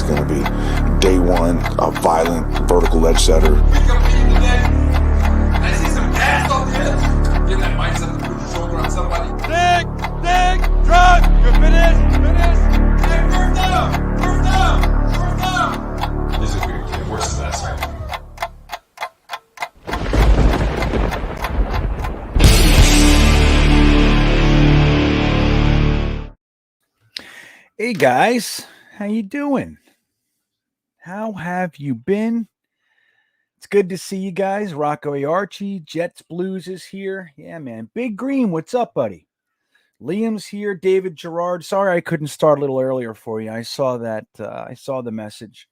going to be day one, a violent vertical edge setter. I see some gas off the edge. Get that mindset to put your shoulder on somebody. Dig, drive. You're finished. Hey, first down. This is weird. Get worse than that, sorry. Hey guys, how you doing? How have you been? It's good to see you guys. Rocco Archie, Jets Blues is here. Yeah, man. Big Green, what's up, buddy? Liam's here. David Gerard. Sorry I couldn't start a little earlier for you. I saw that. I saw the message.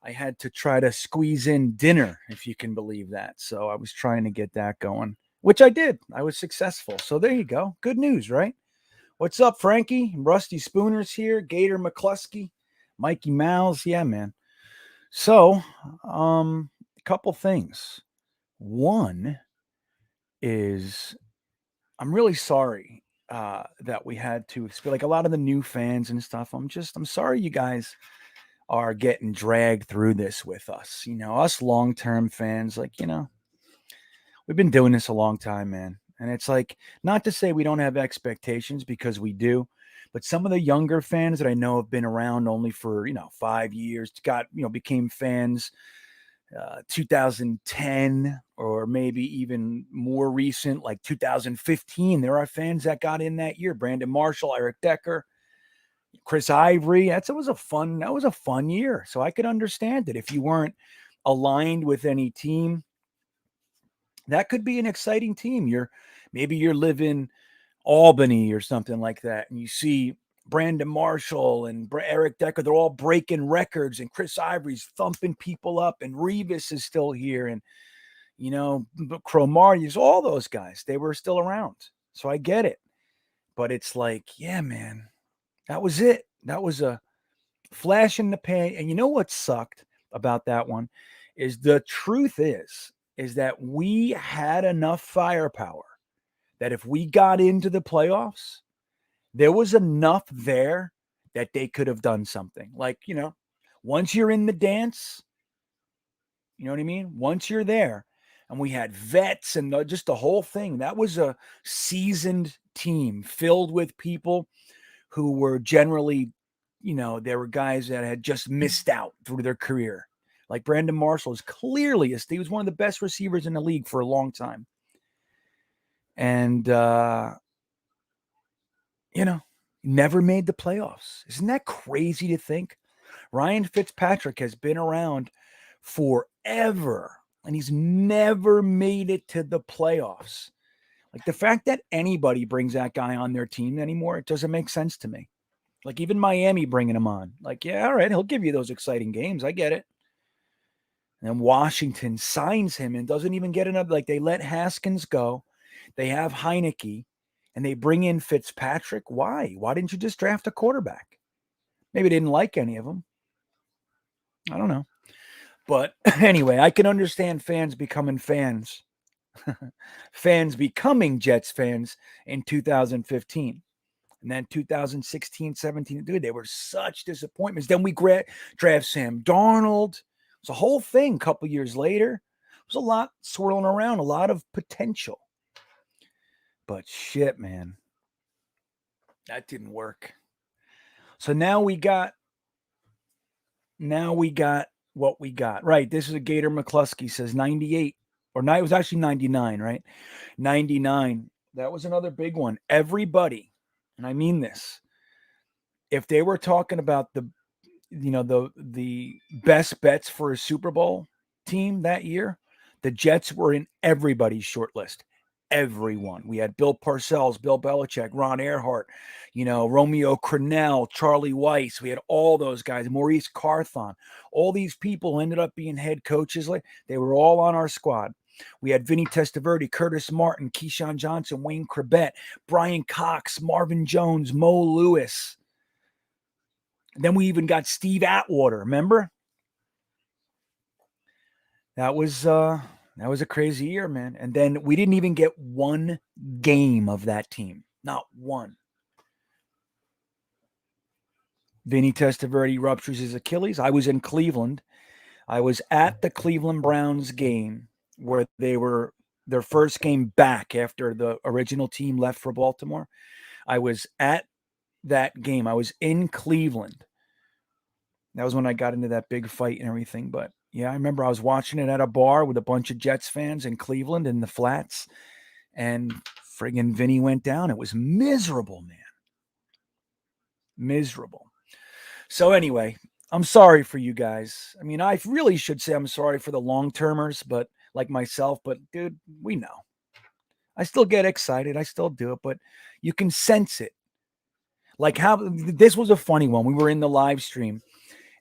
I had to try to squeeze in dinner, if you can believe that. So I was trying to get that going, which I did. I was successful. So there you go. Good news, right? What's up, Frankie? Rusty Spooner's here. Gator McCluskey. Mikey Mouse. Yeah, man. So, a couple things. One is I'm really sorry that we had to like a lot of the new fans and stuff. I'm sorry you guys are getting dragged through this with us. You know, us long-term fans, like, you know, we've been doing this a long time, man. And it's like, not to say we don't have expectations, because we do, but some of the younger fans that I know have been around only for, 5 years, became fans 2010, or maybe even more recent, like 2015. There are fans that got in that year. Brandon Marshall, Eric Decker, Chris Ivory. That was a fun year. So I could understand it. If you weren't aligned with any team, that could be an exciting team. Maybe you're living Albany or something like that, and you see Brandon Marshall and Eric Decker, they're all breaking records, and Chris Ivory's thumping people up, and Revis is still here, and Cromar, all those guys, they were still around. So I get it. But it's like, yeah, man, that was it. That was a flash in the pan. And you know what sucked about that one is the truth is that we had enough firepower that if we got into the playoffs, there was enough there that they could have done something. Like, once you're in the dance, you know what I mean? Once you're there, and we had vets and just the whole thing, that was a seasoned team filled with people who were generally, there were guys that had just missed out through their career. Like Brandon Marshall is clearly he was one of the best receivers in the league for a long time. And, never made the playoffs. Isn't that crazy to think? Ryan Fitzpatrick has been around forever, and he's never made it to the playoffs. Like, the fact that anybody brings that guy on their team anymore, it doesn't make sense to me. Like, even Miami bringing him on. Like, yeah, all right, he'll give you those exciting games. I get it. And Washington signs him and doesn't even get enough. Like, they let Haskins go. They have Heineke, and they bring in Fitzpatrick. Why? Why didn't you just draft a quarterback? Maybe they didn't like any of them. I don't know. But anyway, I can understand fans becoming fans. Fans becoming Jets fans in 2015. And then 2016, 17, dude, they were such disappointments. Then we draft Sam Darnold. It was a whole thing a couple years later. It was a lot swirling around, a lot of potential. But shit, man, that didn't work. So now we got what we got. Right, this is a Gator McCluskey says 98, or it was actually 99, right? 99. That was another big one. Everybody, and I mean this, if they were talking about the best bets for a Super Bowl team that year, the Jets were in everybody's short list. Everyone. We had Bill Parcells, Bill Belichick, Ron Earhart, Romeo Crennel, Charlie Weiss. We had all those guys, Maurice Carthon. All these people ended up being head coaches. They were all on our squad. We had Vinny Testaverde, Curtis Martin, Keyshawn Johnson, Wayne Corbett, Brian Cox, Marvin Jones, Mo Lewis. And then we even got Steve Atwater, remember? That was a crazy year, man. And then we didn't even get one game of that team. Not one. Vinny Testaverde ruptures his Achilles. I was in Cleveland. I was at the Cleveland Browns game where they were their first game back after the original team left for Baltimore. I was at that game. I was in Cleveland. That was when I got into that big fight and everything. But yeah, I remember I was watching it at a bar with a bunch of Jets fans in Cleveland in the flats, and friggin' Vinny went down. It was miserable, man. Miserable. So anyway, I'm sorry for you guys. I mean, I really should say I'm sorry for the long-termers, but like myself, but dude, we know. I still get excited. I still do it, but you can sense it. Like how this was a funny one. We were in the live stream,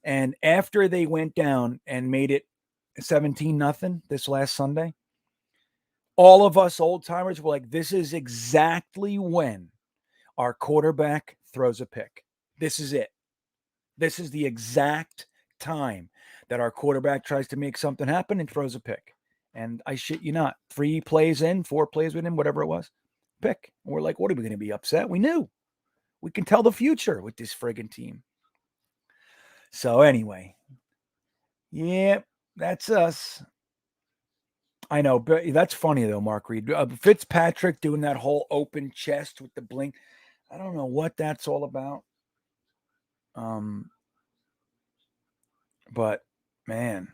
and after they went down and made it 17-0 this last Sunday, all of us old timers were like, this is exactly when our quarterback throws a pick. This is it. This is the exact time that our quarterback tries to make something happen and throws a pick. And I shit you not, 4 plays in, whatever it was, pick. And we're like, what are we going to be upset? We knew. We can tell the future with this friggin' team. So anyway, yeah, that's us. I know, but that's funny though, Mark Reed. Fitzpatrick doing that whole open chest with the blink. I don't know what that's all about. But man,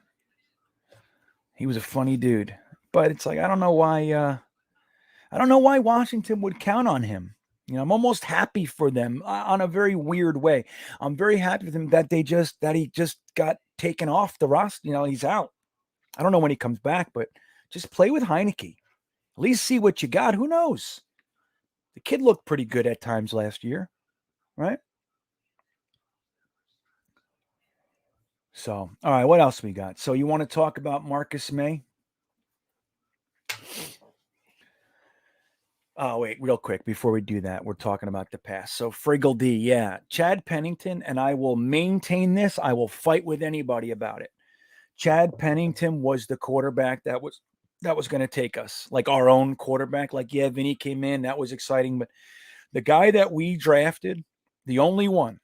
he was a funny dude. But it's like I don't know why Washington would count on him. You know, I'm almost happy for them on a very weird way. I'm very happy for them that he just got taken off the roster. You know, he's out. I don't know when he comes back, but just play with Heineke. At least see what you got. Who knows? The kid looked pretty good at times last year, right? So, all right, what else we got? So you want to talk about Marcus Maye? Oh, wait, real quick, before we do that, we're talking about the past. So Friggle D, yeah, Chad Pennington, and I will maintain this. I will fight with anybody about it. Chad Pennington was the quarterback that was going to take us, like our own quarterback. Like, yeah, Vinny came in, that was exciting, but the guy that we drafted, the only one,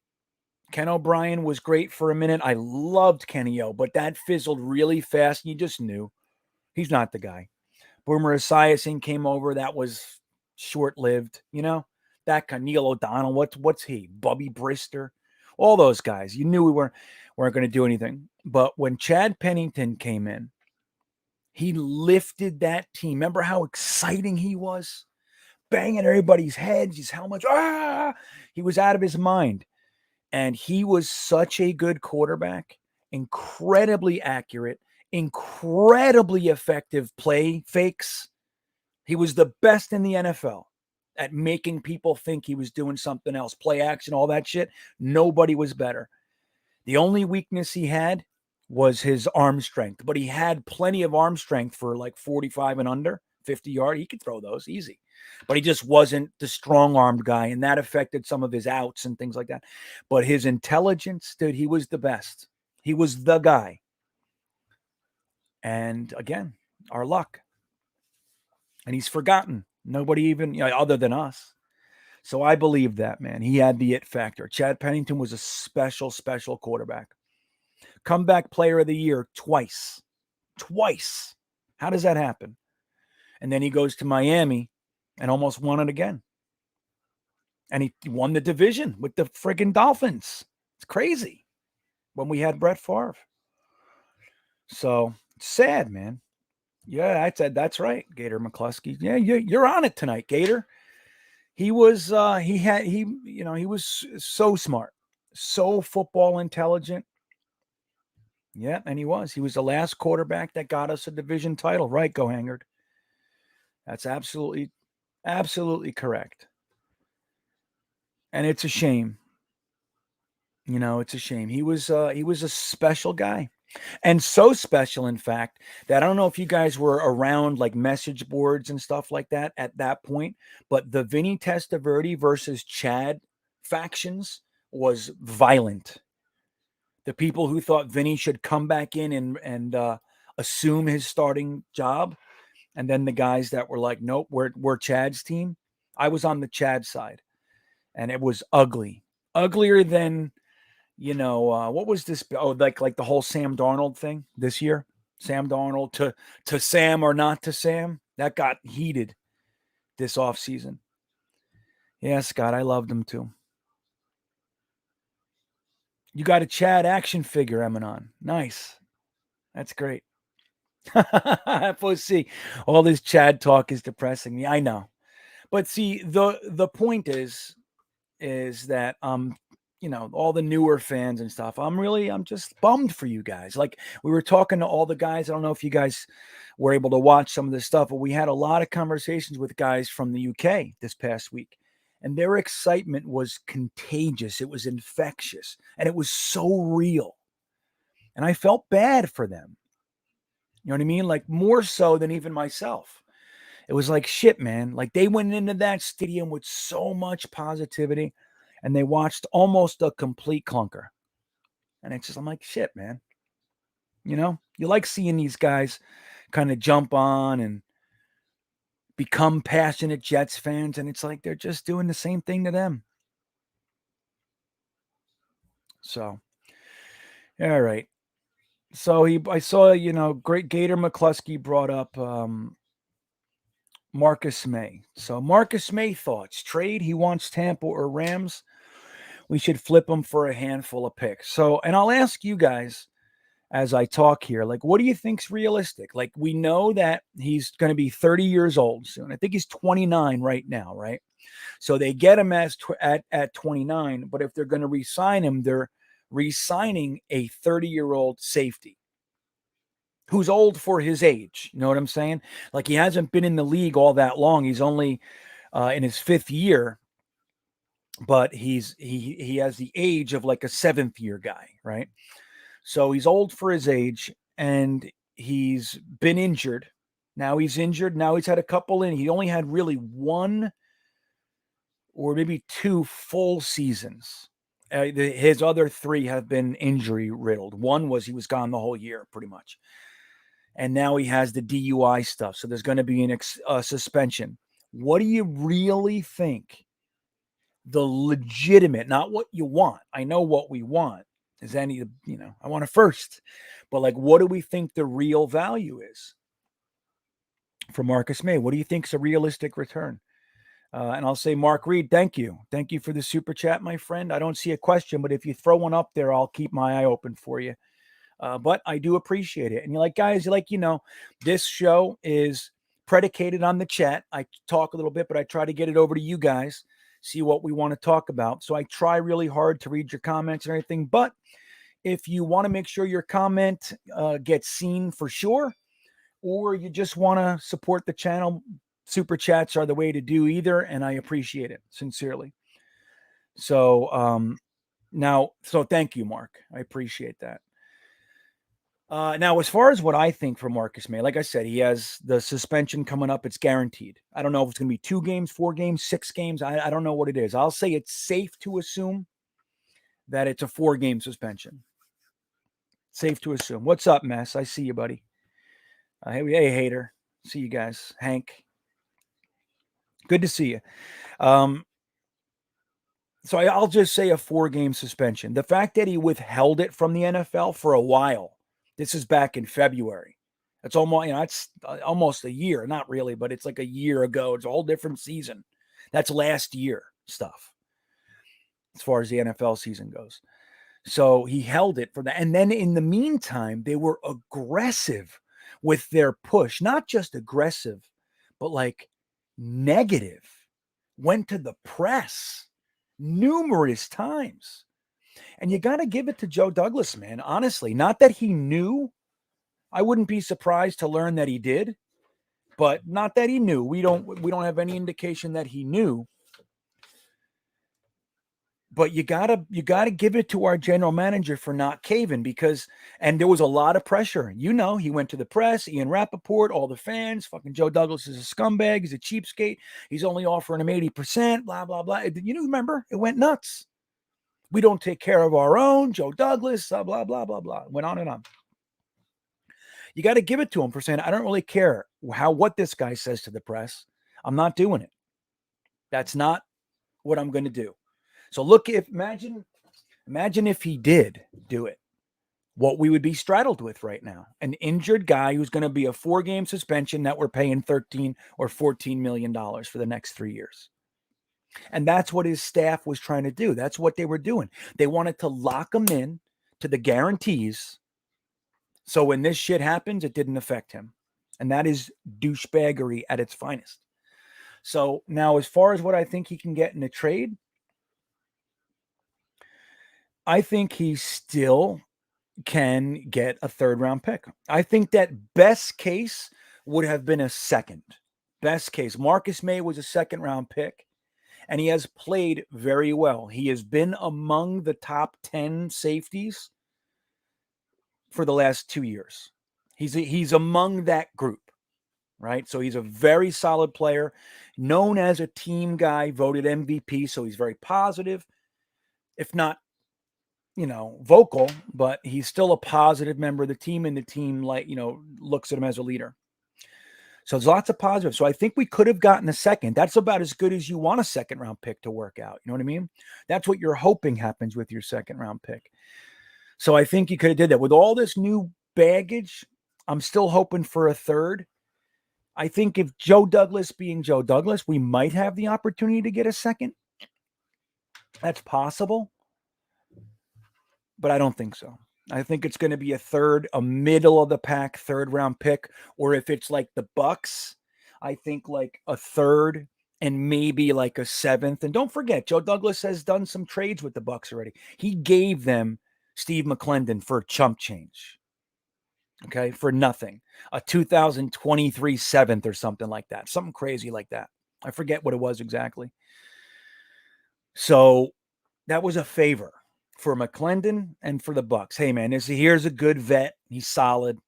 Ken O'Brien was great for a minute. I loved Kenny O, but that fizzled really fast. And you just knew he's not the guy. Boomer Esiason came over. That was short-lived, you know. That kind of Neil O'Donnell. What's he? Bubby Brister. All those guys. You knew we weren't going to do anything. But when Chad Pennington came in, he lifted that team. Remember how exciting he was? Banging everybody's heads, his helmets. He was out of his mind. And he was such a good quarterback, incredibly accurate, incredibly effective play fakes. He was the best in the NFL at making people think he was doing something else, play action, all that shit. Nobody was better. The only weakness he had was his arm strength, but he had plenty of arm strength for like 45 and under, 50 yard. He could throw those easy, but he just wasn't the strong-armed guy, and that affected some of his outs and things like that. But his intelligence, dude, he was the best. He was the guy. And again, our luck. And he's forgotten. Nobody even, other than us. So I believe that, man. He had the it factor. Chad Pennington was a special, special quarterback. Comeback player of the year twice. Twice. How does that happen? And then he goes to Miami and almost won it again. And he won the division with the friggin' Dolphins. It's crazy when we had Brett Favre. So it's sad, man. Yeah, I said that's right, Gator McCluskey. Yeah, you're on it tonight, Gator. He was he was so smart, so football intelligent. Yeah, and he was the last quarterback that got us a division title, right? Go Hangard. That's absolutely correct. And it's a shame. It's a shame. He was a special guy. And so special, in fact, that I don't know if you guys were around like message boards and stuff like that at that point, but the Vinny Testaverde versus Chad factions was violent. The people who thought Vinny should come back in and assume his starting job, and then the guys that were like, nope, we're Chad's team. I was on the Chad side, and it was ugly, uglier than what was this? Oh, like the whole Sam Darnold thing this year. Sam Darnold to Sam or not to Sam. That got heated this offseason. Yeah, Scott, I loved him too. You got a Chad action figure, Emanon. Nice. That's great. See, all this Chad talk is depressing me. I know. But see, the point is that all the newer fans and stuff, I'm just bummed for you guys. Like, we were talking to all the guys. I don't know if you guys were able to watch some of this stuff, but we had a lot of conversations with guys from the UK this past week, and their excitement was contagious. It was infectious, and it was so real. And I felt bad for them. You know what I mean? Like, more so than even myself. It was like, shit, man. Like, they went into that stadium with so much positivity, and they watched almost a complete clunker. And it's just, I'm like, shit, man. You like seeing these guys kind of jump on and become passionate Jets fans, and it's like they're just doing the same thing to them. So, all right. So I saw, great Gator McCluskey brought up Marcus Maye. So Marcus Maye thoughts. Trade, he wants Tampa or Rams. We should flip him for a handful of picks. So, and I'll ask you guys as I talk here, like, what do you think's realistic? Like, we know that he's going to be 30 years old soon. I think he's 29 right now, right? So they get him at 29, but if they're going to re-sign him, they're re-signing a 30-year-old safety who's old for his age. You know what I'm saying? Like, he hasn't been in the league all that long. He's only in his 5th year, but he has the age of like a 7th year guy, right? So he's old for his age, and he's been injured. Now he's injured. Now he's had a couple in. He only had really 1 or maybe 2 full seasons. His other 3 have been injury riddled. One was he was gone the whole year, pretty much. And now he has the DUI stuff. So there's going to be a suspension. What do you really think the legitimate, not what you want? I know what we want. Is I want it first. But, like, what do we think the real value is for Marcus Maye? What do you think is a realistic return? And I'll say, Mark Reed, thank you. Thank you for the super chat, my friend. I don't see a question, but if you throw one up there, I'll keep my eye open for you. But I do appreciate it. And you're like, guys, this show is predicated on the chat. I talk a little bit, but I try to get it over to you guys, see what we want to talk about. So I try really hard to read your comments and everything. But if you want to make sure your comment gets seen for sure, or you just want to support the channel, super chats are the way to do either. And I appreciate it sincerely. So so thank you, Mark. I appreciate that. Now, as far as what I think for Marcus Maye, like I said, he has the suspension coming up. It's guaranteed. I don't know if it's going to be 2 games, 4 games, 6 games. I don't know what it is. I'll say it's safe to assume that it's a 4-game suspension. Safe to assume. What's up, Mess? I see you, buddy. Hey, hater. See you guys. Hank. Good to see you. So I'll just say a 4-game suspension. The fact that he withheld it from the NFL for a while. This is back in February. It's almost, it's almost a year. Not really, but it's like a year ago. It's a whole different season. That's last year stuff as far as the NFL season goes. So he held it for that. And then in the meantime, they were aggressive with their push. Not just aggressive, but like negative. Went to the press numerous times. And you got to give it to Joe Douglas, man. Honestly, not that he knew. I wouldn't be surprised to learn that he did, but not that he knew. We don't have any indication that he knew. But you gotta give it to our general manager for not caving and there was a lot of pressure. He went to the press, Ian Rappaport, all the fans, fucking Joe Douglas is a scumbag, he's a cheapskate, he's only offering him 80%, blah, blah, blah. Remember? It went nuts. We don't take care of our own, Joe Douglas, blah, blah, blah, blah, blah. Went on and on. You got to give it to him for saying, I don't really care what this guy says to the press. I'm not doing it. That's not what I'm going to do. So imagine Imagine if he did do it, what we would be straddled with right now. An injured guy who's going to be a 4-game suspension that we're paying $13 or $14 million for the next 3 years. And that's what his staff was trying to do. That's what they were doing. They wanted to lock him in to the guarantees. So when this shit happens, it didn't affect him. And that is douchebaggery at its finest. So now, as far as what I think he can get in a trade, I think he still can get a 3rd-round pick. I think that best case would have been a 2nd. Best case. Marcus Maye was a 2nd-round pick, and he has played very well. He has been among the top 10 safeties for the last 2 years. He's among that group, right? So he's a very solid player, known as a team guy, voted MVP, so he's very positive, if not vocal, but he's still a positive member of the team, and the team, looks at him as a leader. So there's lots of positives. So I think we could have gotten a 2nd. That's about as good as you want a 2nd-round pick to work out. You know what I mean? That's what you're hoping happens with your 2nd-round pick. So I think you could have did that. With all this new baggage, I'm still hoping for a 3rd. I think if Joe Douglas being Joe Douglas, we might have the opportunity to get a 2nd. That's possible. But I don't think so. I think it's going to be a 3rd, a middle of the pack 3rd-round pick. Or if it's like the Bucks, I think like a 3rd and maybe like a 7th. And don't forget, Joe Douglas has done some trades with the Bucks already. He gave them Steve McClendon for chump change. Okay, for nothing. A 2023 7th or something like that. Something crazy like that. I forget what it was exactly. So that was a favor for McClendon and for the Bucks. Hey, man, here's a good vet. He's solid.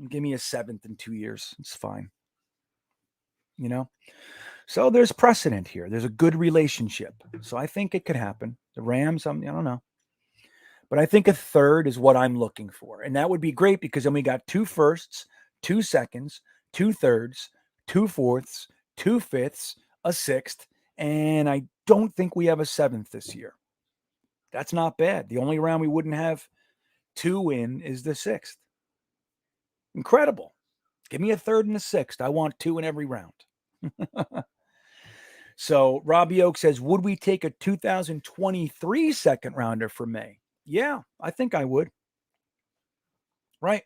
Give me a 7th in 2 years. It's fine. So there's precedent here. There's a good relationship. So I think it could happen. The Rams, I don't know. But I think a 3rd is what I'm looking for. And that would be great because then we got 2 firsts, 2 seconds, 2 thirds, 2 fourths, 2 fifths, a 6th. And I don't think we have a 7th this year. That's not bad. The only round we wouldn't have 2 in is the 6th. Incredible. Give me a 3rd and a 6th. I want 2 in every round. So Robbie Oak says, would we take a 2023 2nd-rounder for May? Yeah, I think I would. Right.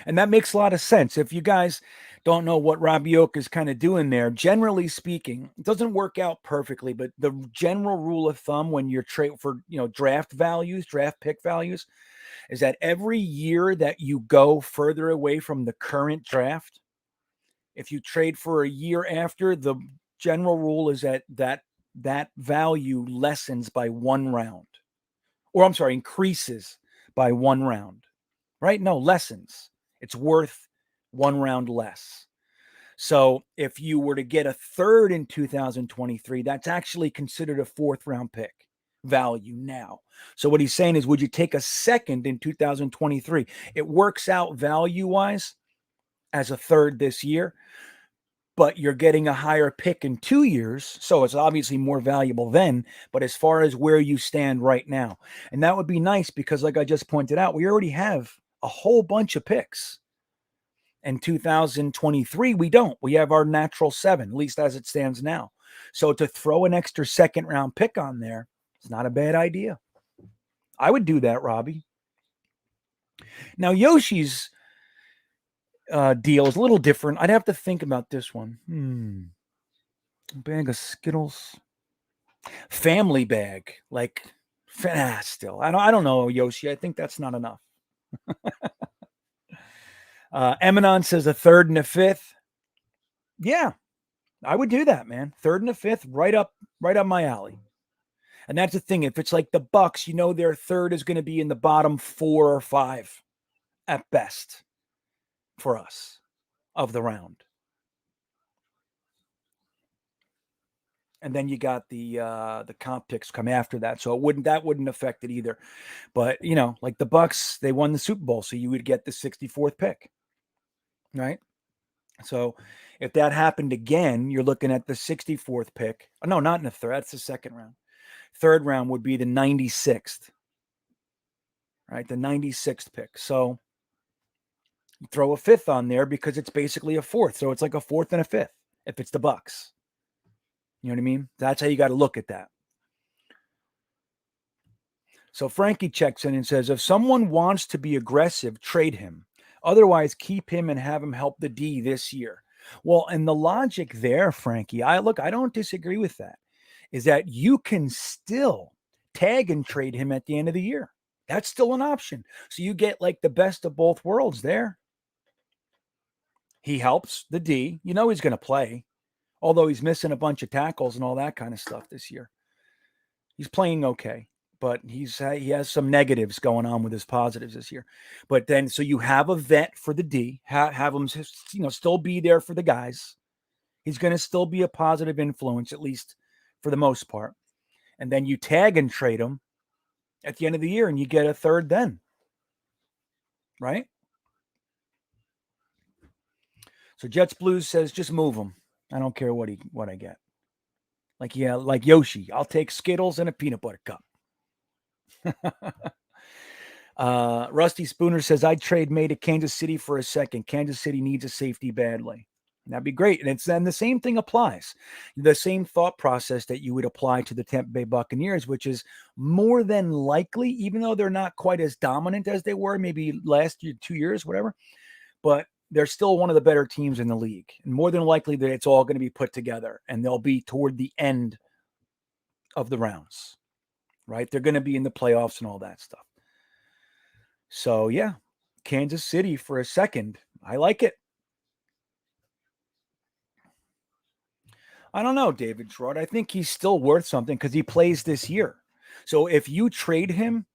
And that makes a lot of sense. If you guys don't know what Robbie Oak is kind of doing there, generally speaking, it doesn't work out perfectly, but the general rule of thumb when you're for draft pick values, is that every year that you go further away from the current draft, if you trade for a year after, the general rule is that value lessens by 1 round. Or I'm sorry, increases by 1 round. Right? No, lessens. It's worth 1 round less. So if you were to get a 3rd in 2023, that's actually considered a 4th-round pick value now. So what he's saying is, would you take a 2nd in 2023? It works out value-wise as a 3rd this year, but you're getting a higher pick in 2 years, so it's obviously more valuable then, but as far as where you stand right now. And that would be nice because, like I just pointed out, we already have a whole bunch of picks. In 2023, we don't. We have our natural 7, at least as it stands now. So to throw an extra 2nd-round pick on there, it's not a bad idea. I would do that, Robbie. Now, Yoshi's deal is a little different. I'd have to think about this one. Bag of Skittles. Family bag. Still. I don't know, Yoshi. I think that's not enough. Eminon says a 3rd and a 5th. Yeah, I would do that, man. 3rd and a 5th, right up my alley. And that's the thing. If it's like the Bucks, their 3rd is going to be in the bottom 4 or 5 at best for us of the round. And then you got the comp picks come after that. So that wouldn't affect it either. But, like the Bucks, they won the Super Bowl, so you would get the 64th pick. Right? So if that happened again, you're looking at the 64th pick. Oh, no, not in the 3rd. That's the 2nd round. 3rd round would be the 96th right? The 96th pick. So you throw a fifth on there because it's basically a fourth. So it's like a fourth and a fifth if it's the Bucks. You know what I mean? That's how you got to look at that. So Frankie checks in and says, if someone wants to be aggressive, trade him. Otherwise, keep him and have him help the D this year. Well, and the logic there, Frankie, I don't disagree with that, is that you can still tag and trade him at the end of the year. That's still an option. So you get like the best of both worlds there. He helps the D. You know he's going to play, although he's missing a bunch of tackles and all that kind of stuff this year. He's playing okay, but he has some negatives going on with his positives this year. But then, so you have a vet for the D, have him, still be there for the guys. He's going to still be a positive influence, at least for the most part. And then you tag and trade him at the end of the year, and you get a third then, right? So Jets Blues says, just move him. I don't care what I get. Like Yoshi, I'll take Skittles and a peanut butter cup. Rusty Spooner says, I'd trade Maye to Kansas City for a second. Kansas City needs a safety badly. That'd be great. And then the same thing applies. The same thought process that you would apply to the Tampa Bay Buccaneers, which is more than likely, even though they're not quite as dominant as they were maybe last year, 2 years, whatever, but they're still one of the better teams in the league. And more than likely that it's all going to be put together and they'll be toward the end of the rounds, right? They're going to be in the playoffs and all that stuff. So yeah, Kansas City for a second. I like it. I don't know, David Trott. I think he's still worth something because he plays this year. So if you trade him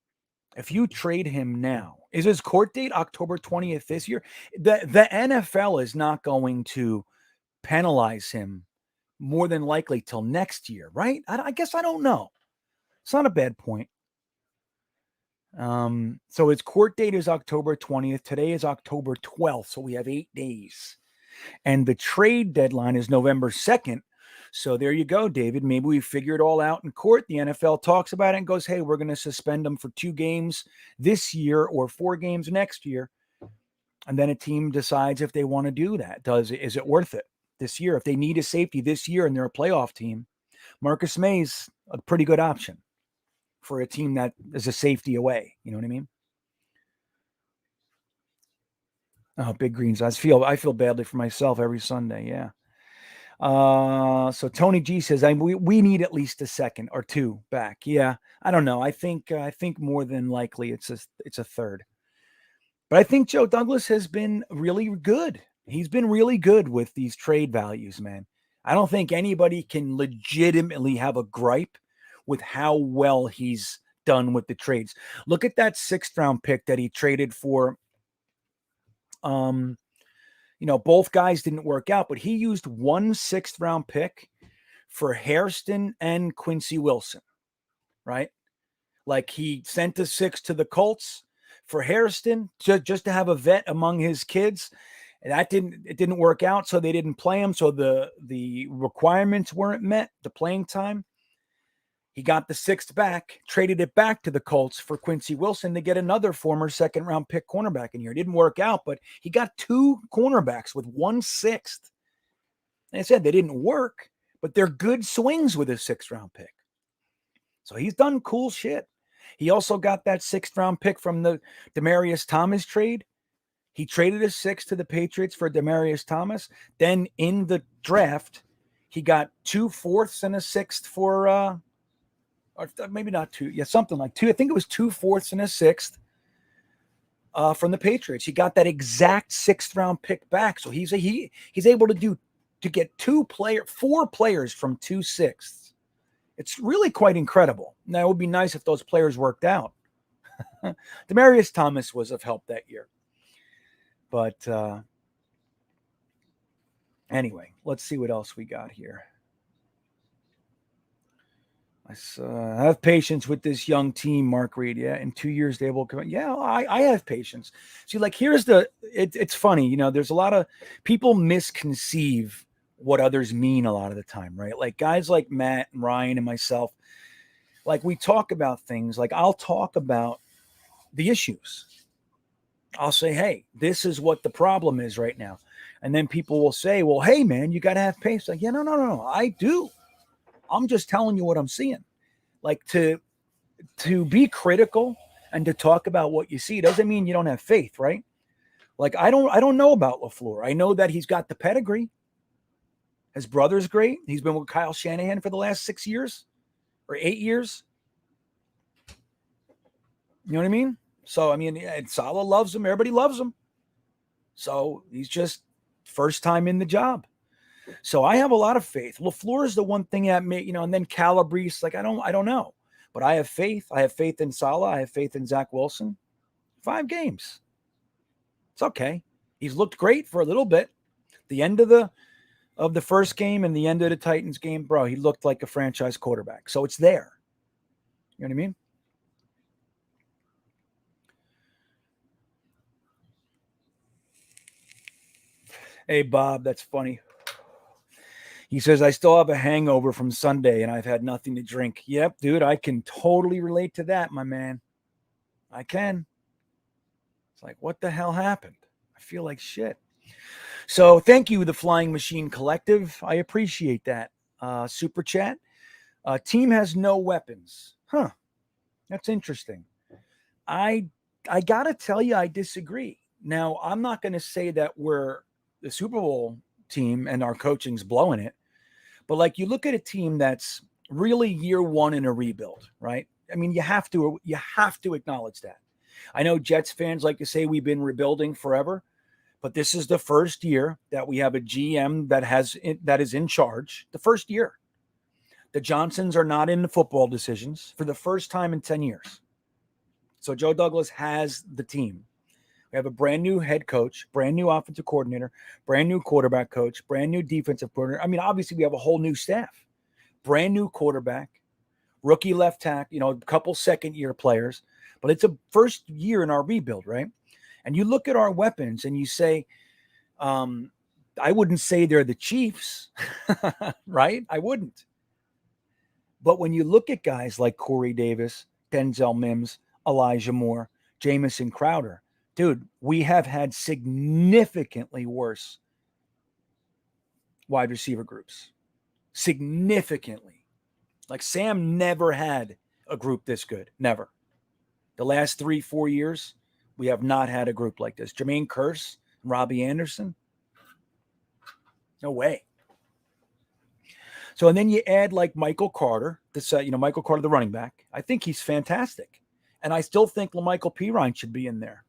now, is his court date October 20th this year? The NFL is not going to penalize him more than likely till next year, right? I guess I don't know. It's not a bad point. So his court date is October 20th. Today is October 12th. So we have 8 days. And the trade deadline is November 2nd. So there you go, David. Maybe we figure it all out in court. The NFL talks about it and goes, hey, we're going to suspend them for 2 games this year or 4 games next year. And then a team decides if they want to do that. Is it worth it this year? If they need a safety this year and they're a playoff team, Marcus Maye's a pretty good option for a team that is a safety away. You know what I mean? Oh, Big Greens. I feel badly for myself every Sunday. Yeah. So Tony G says, we need at least a second or 2 back. Yeah. I don't know. I think more than likely it's a third, but I think Joe Douglas has been really good. He's been really good with these trade values, man. I don't think anybody can legitimately have a gripe with how well he's done with the trades. Look at that 6th round pick that he traded for. Both guys didn't work out, but he used 1 6th round pick for Hairston and Quincy Wilson, right? Like he sent a 6 to the Colts for Hairston just to have a vet among his kids. And it didn't work out. So they didn't play him. So the requirements weren't met, the playing time. He got the 6th back, traded it back to the Colts for Quincy Wilson to get another former 2nd round pick cornerback in here. It didn't work out, but he got 2 cornerbacks with 1 6th. And I said they didn't work, but they're good swings with his 6th round pick. So he's done cool shit. He also got that 6th round pick from the Demaryius Thomas trade. He traded a 6 to the Patriots for Demaryius Thomas. Then in the draft, he got 2 4ths and a 6th for or maybe not 2. Yeah, something like 2. I think it was 2 4ths and a 6th from the Patriots. He got that exact 6th round pick back. So he's able to get 4 players from 2 6ths. It's really quite incredible. Now it would be nice if those players worked out. Demaryius Thomas was of help that year. But anyway, let's see what else we got here. I have patience with this young team, Mark Reed. Yeah, in 2 years they will come. Yeah, I have patience. See, like it's funny, there's a lot of people misconceive what others mean a lot of the time, right? Like guys like Matt and Ryan and myself, like we talk about things. Like I'll talk about, the issues. I'll say, hey, this is what the problem is right now. And then people will say, well, hey, man, you got to have patience. Like, yeah, no, I do. I'm just telling you what I'm seeing. Like to be critical and to talk about what you see doesn't mean you don't have faith, right? Like I don't know about LaFleur. I know that he's got the pedigree. His brother's great. He's been with Kyle Shanahan for the last 6 years or 8 years. You know what I mean? So, I mean, Saleh loves him. Everybody loves him. So he's just first time in the job. So I have a lot of faith. LaFleur is the one thing that made, and then Calabrese, like I don't know. But I have faith. I have faith in Saleh. I have faith in Zach Wilson. 5 games. It's okay. He's looked great for a little bit. The end of the first game and the end of the Titans game, bro, he looked like a franchise quarterback. So it's there. You know what I mean? Hey, Bob, that's funny. He says, I still have a hangover from Sunday and I've had nothing to drink. Yep, dude, I can totally relate to that, my man. I can. It's like, what the hell happened? I feel like shit. So thank you, the Flying Machine Collective. I appreciate that. Super chat. Team has no weapons. Huh. That's interesting. I got to tell you, I disagree. Now, I'm not going to say that we're the Super Bowl team and our coaching's blowing it. But like you look at a team that's really year one in a rebuild, right? I mean, you have to acknowledge that. I know Jets fans like to say we've been rebuilding forever, but this is the first year that we have a GM that is in charge. The first year. The Johnsons are not in the football decisions for the first time in 10 years. So Joe Douglas has the team. We have a brand new head coach, brand new offensive coordinator, brand new quarterback coach, brand new defensive coordinator. I mean, obviously we have a whole new staff, brand new quarterback, rookie left tackle, a couple second-year players, but it's a first year in our rebuild, right? And you look at our weapons and you say, I wouldn't say they're the Chiefs, right? I wouldn't. But when you look at guys like Corey Davis, Denzel Mims, Elijah Moore, Jamison Crowder, dude, we have had significantly worse wide receiver groups. Significantly. Like Sam never had a group this good. Never. The last 3-4 years, we have not had a group like this. Jermaine Kearse, Robbie Anderson. No way. So, and then you add like Michael Carter, Michael Carter, the running back. I think he's fantastic. And I still think LaMichael Pirine should be in there.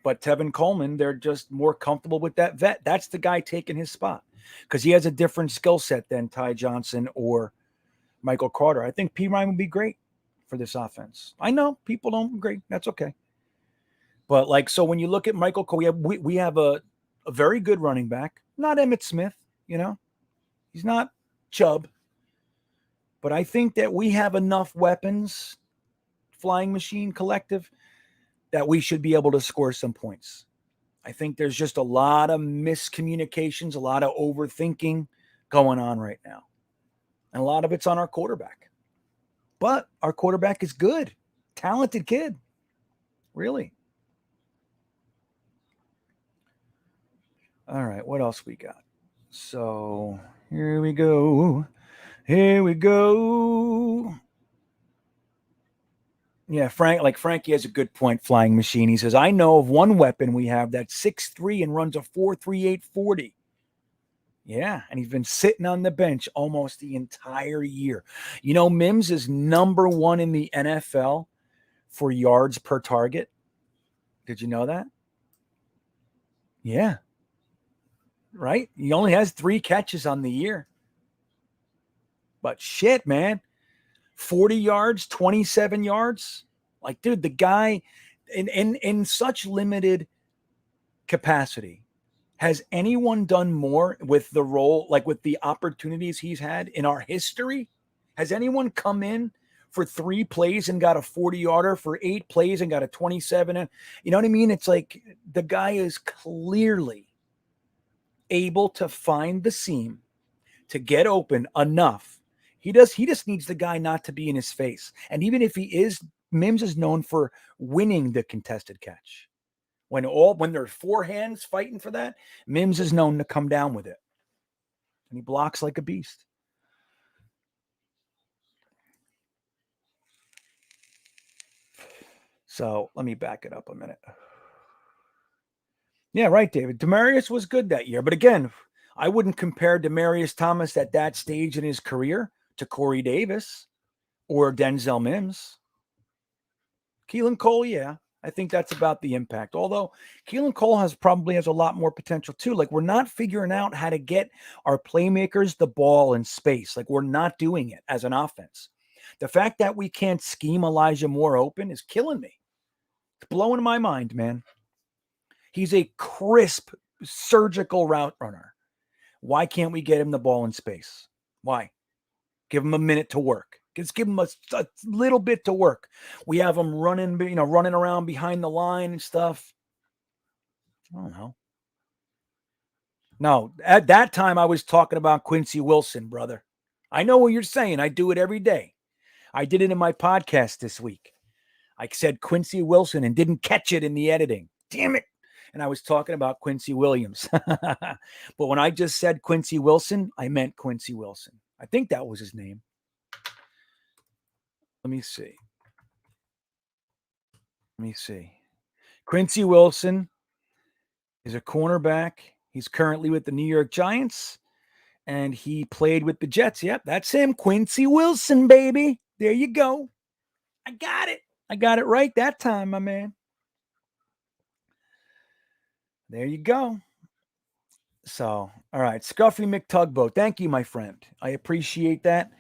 But Tevin Coleman, they're just more comfortable with that vet. That's the guy taking his spot because he has a different skill set than Ty Johnson or Michael Carter. I think Pirine would be great for this offense. I know people don't agree. That's okay. But like, so when you look at Michael Carter, we have a very good running back, not Emmitt Smith, he's not Chubb. But I think that we have enough weapons, Flying Machine Collective, that we should be able to score some points. I think there's just a lot of miscommunications, a lot of overthinking going on right now. And a lot of it's on our quarterback. But our quarterback is good. Talented kid. Really. All right, what else we got? So here we go. Yeah, Frankie has a good point, Flying Machine. He says, I know of one weapon we have that's 6'3" and runs a 4.38 40. Yeah, and he's been sitting on the bench almost the entire year. Mims is number 1 in the NFL for yards per target. Did you know that? Yeah. Right? He only has 3 catches on the year. But shit, man. 40 yards, 27 yards. Like, dude, the guy in such limited capacity. Has anyone done more with the role, like with the opportunities he's had in our history? Has anyone come in for 3 plays and got a 40-yarder, for 8 plays and got a 27? And you know what I mean? It's like the guy is clearly able to find the seam to get open enough. He just needs the guy not to be in his face. And even if he is Mims is known for winning the contested catch. When there's four hands fighting for that, Mims is known to come down with it. And he blocks like a beast. So let me back it up a minute. Yeah, right, David. Demaryius was good that year. But again, I wouldn't compare Demaryius Thomas at that stage in his career to Corey Davis or Denzel Mims. Keelan Cole, yeah. I think that's about the impact. Although Keelan Cole probably has a lot more potential too. Like, we're not figuring out how to get our playmakers the ball in space. Like, we're not doing it as an offense. The fact that we can't scheme Elijah Moore open is killing me. It's blowing my mind, man. He's a crisp, surgical route runner. Why can't we get him the ball in space? Why? Give him a minute to work. Just give him a little bit to work. We have him running around behind the line and stuff. I don't know. No, at that time I was talking about Quincy Wilson, brother. I know what you're saying. I do it every day. I did it in my podcast this week. I said Quincy Wilson and didn't catch it in the editing. Damn it. And I was talking about Quincy Williams. But when I just said Quincy Wilson, I meant Quincy Wilson. I think that was his name. Let me see. Quincy Wilson is a cornerback. He's currently with the New York Giants, and he played with the Jets. Yep, that's him. Quincy Wilson, baby. There you go. I got it. I got it right that time, my man. There you go. So, all right. Scuffy McTugboat. Thank you, my friend. I appreciate that.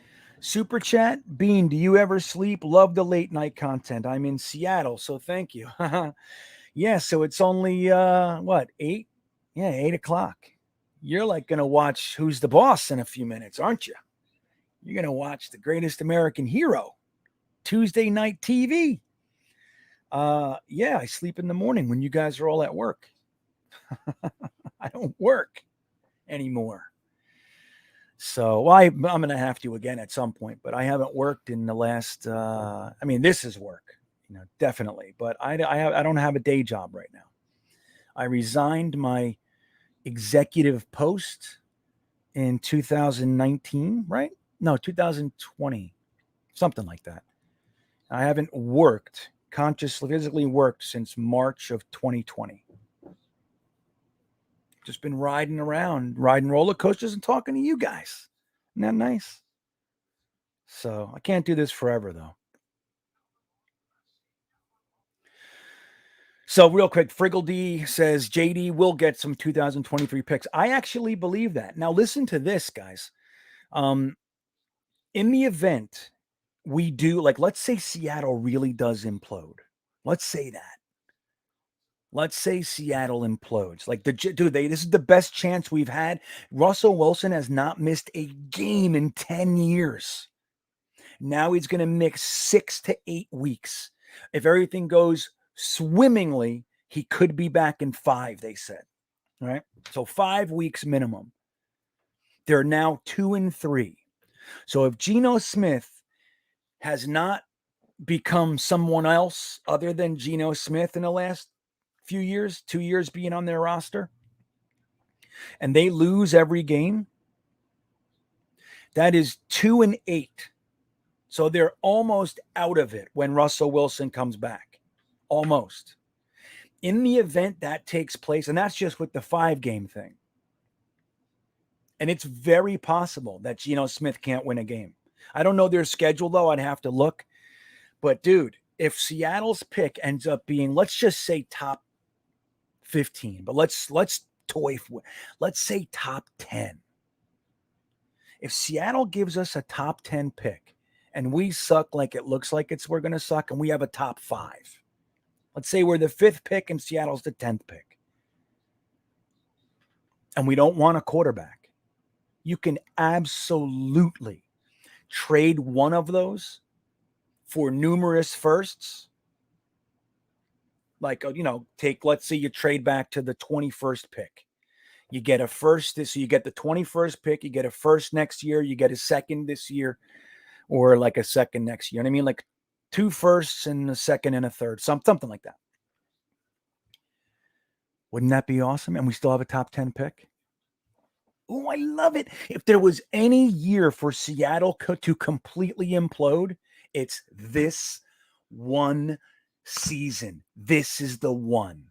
Super chat. Bean, do you ever sleep? Love the late night content. I'm in Seattle, so thank you. Yeah, so it's only, 8? Yeah, 8 o'clock. You're like going to watch Who's the Boss in a few minutes, aren't you? You're going to watch The Greatest American Hero, Tuesday night TV. Yeah, I sleep in the morning when you guys are all at work. I don't work anymore. So I'm going to have to again at some point, but I haven't worked in the last, this is work, definitely, but I don't have a day job right now. I resigned my executive post in 2019, right? No, 2020, something like that. I haven't consciously, physically worked since March of 2020. Just been riding roller coasters and talking to you guys. Isn't that nice? So I can't do this forever, though. So real quick, Friggle D says JD will get some 2023 picks. I actually believe that. Now listen to this, guys. In the event we do, let's say Seattle really does implode. Let's say that. Let's say Seattle implodes. This is the best chance we've had. Russell Wilson has not missed a game in 10 years. Now he's going to miss 6 to 8 weeks. If everything goes swimmingly, he could be back in 5, they said. All right. So 5 weeks minimum. They're now 2-3. So if Geno Smith has not become someone else other than Geno Smith in the last few years, 2 years being on their roster, and they lose every game, that is 2-8. So they're almost out of it when Russell Wilson comes back. Almost. In the event that takes place, and that's just with the 5-game thing. And it's very possible that Geno Smith can't win a game. I don't know their schedule, though. I'd have to look. But, dude, if Seattle's pick ends up being, let's just say top 15, but let's say top 10. If Seattle gives us a top 10 pick and we suck like it looks like we're going to suck, and we have a top 5, let's say we're the 5th pick and Seattle's the 10th pick, and we don't want a quarterback, you can absolutely trade one of those for numerous firsts. Let's say you trade back to the 21st pick. You get a first, so you get the 21st pick, you get a first next year, you get a second this year, or like a second next year. You know what I mean? 2 firsts and a second and a third, something like that. Wouldn't that be awesome? And we still have a top 10 pick. Oh, I love it. If there was any year for Seattle to completely implode, it's this one season. This is the one.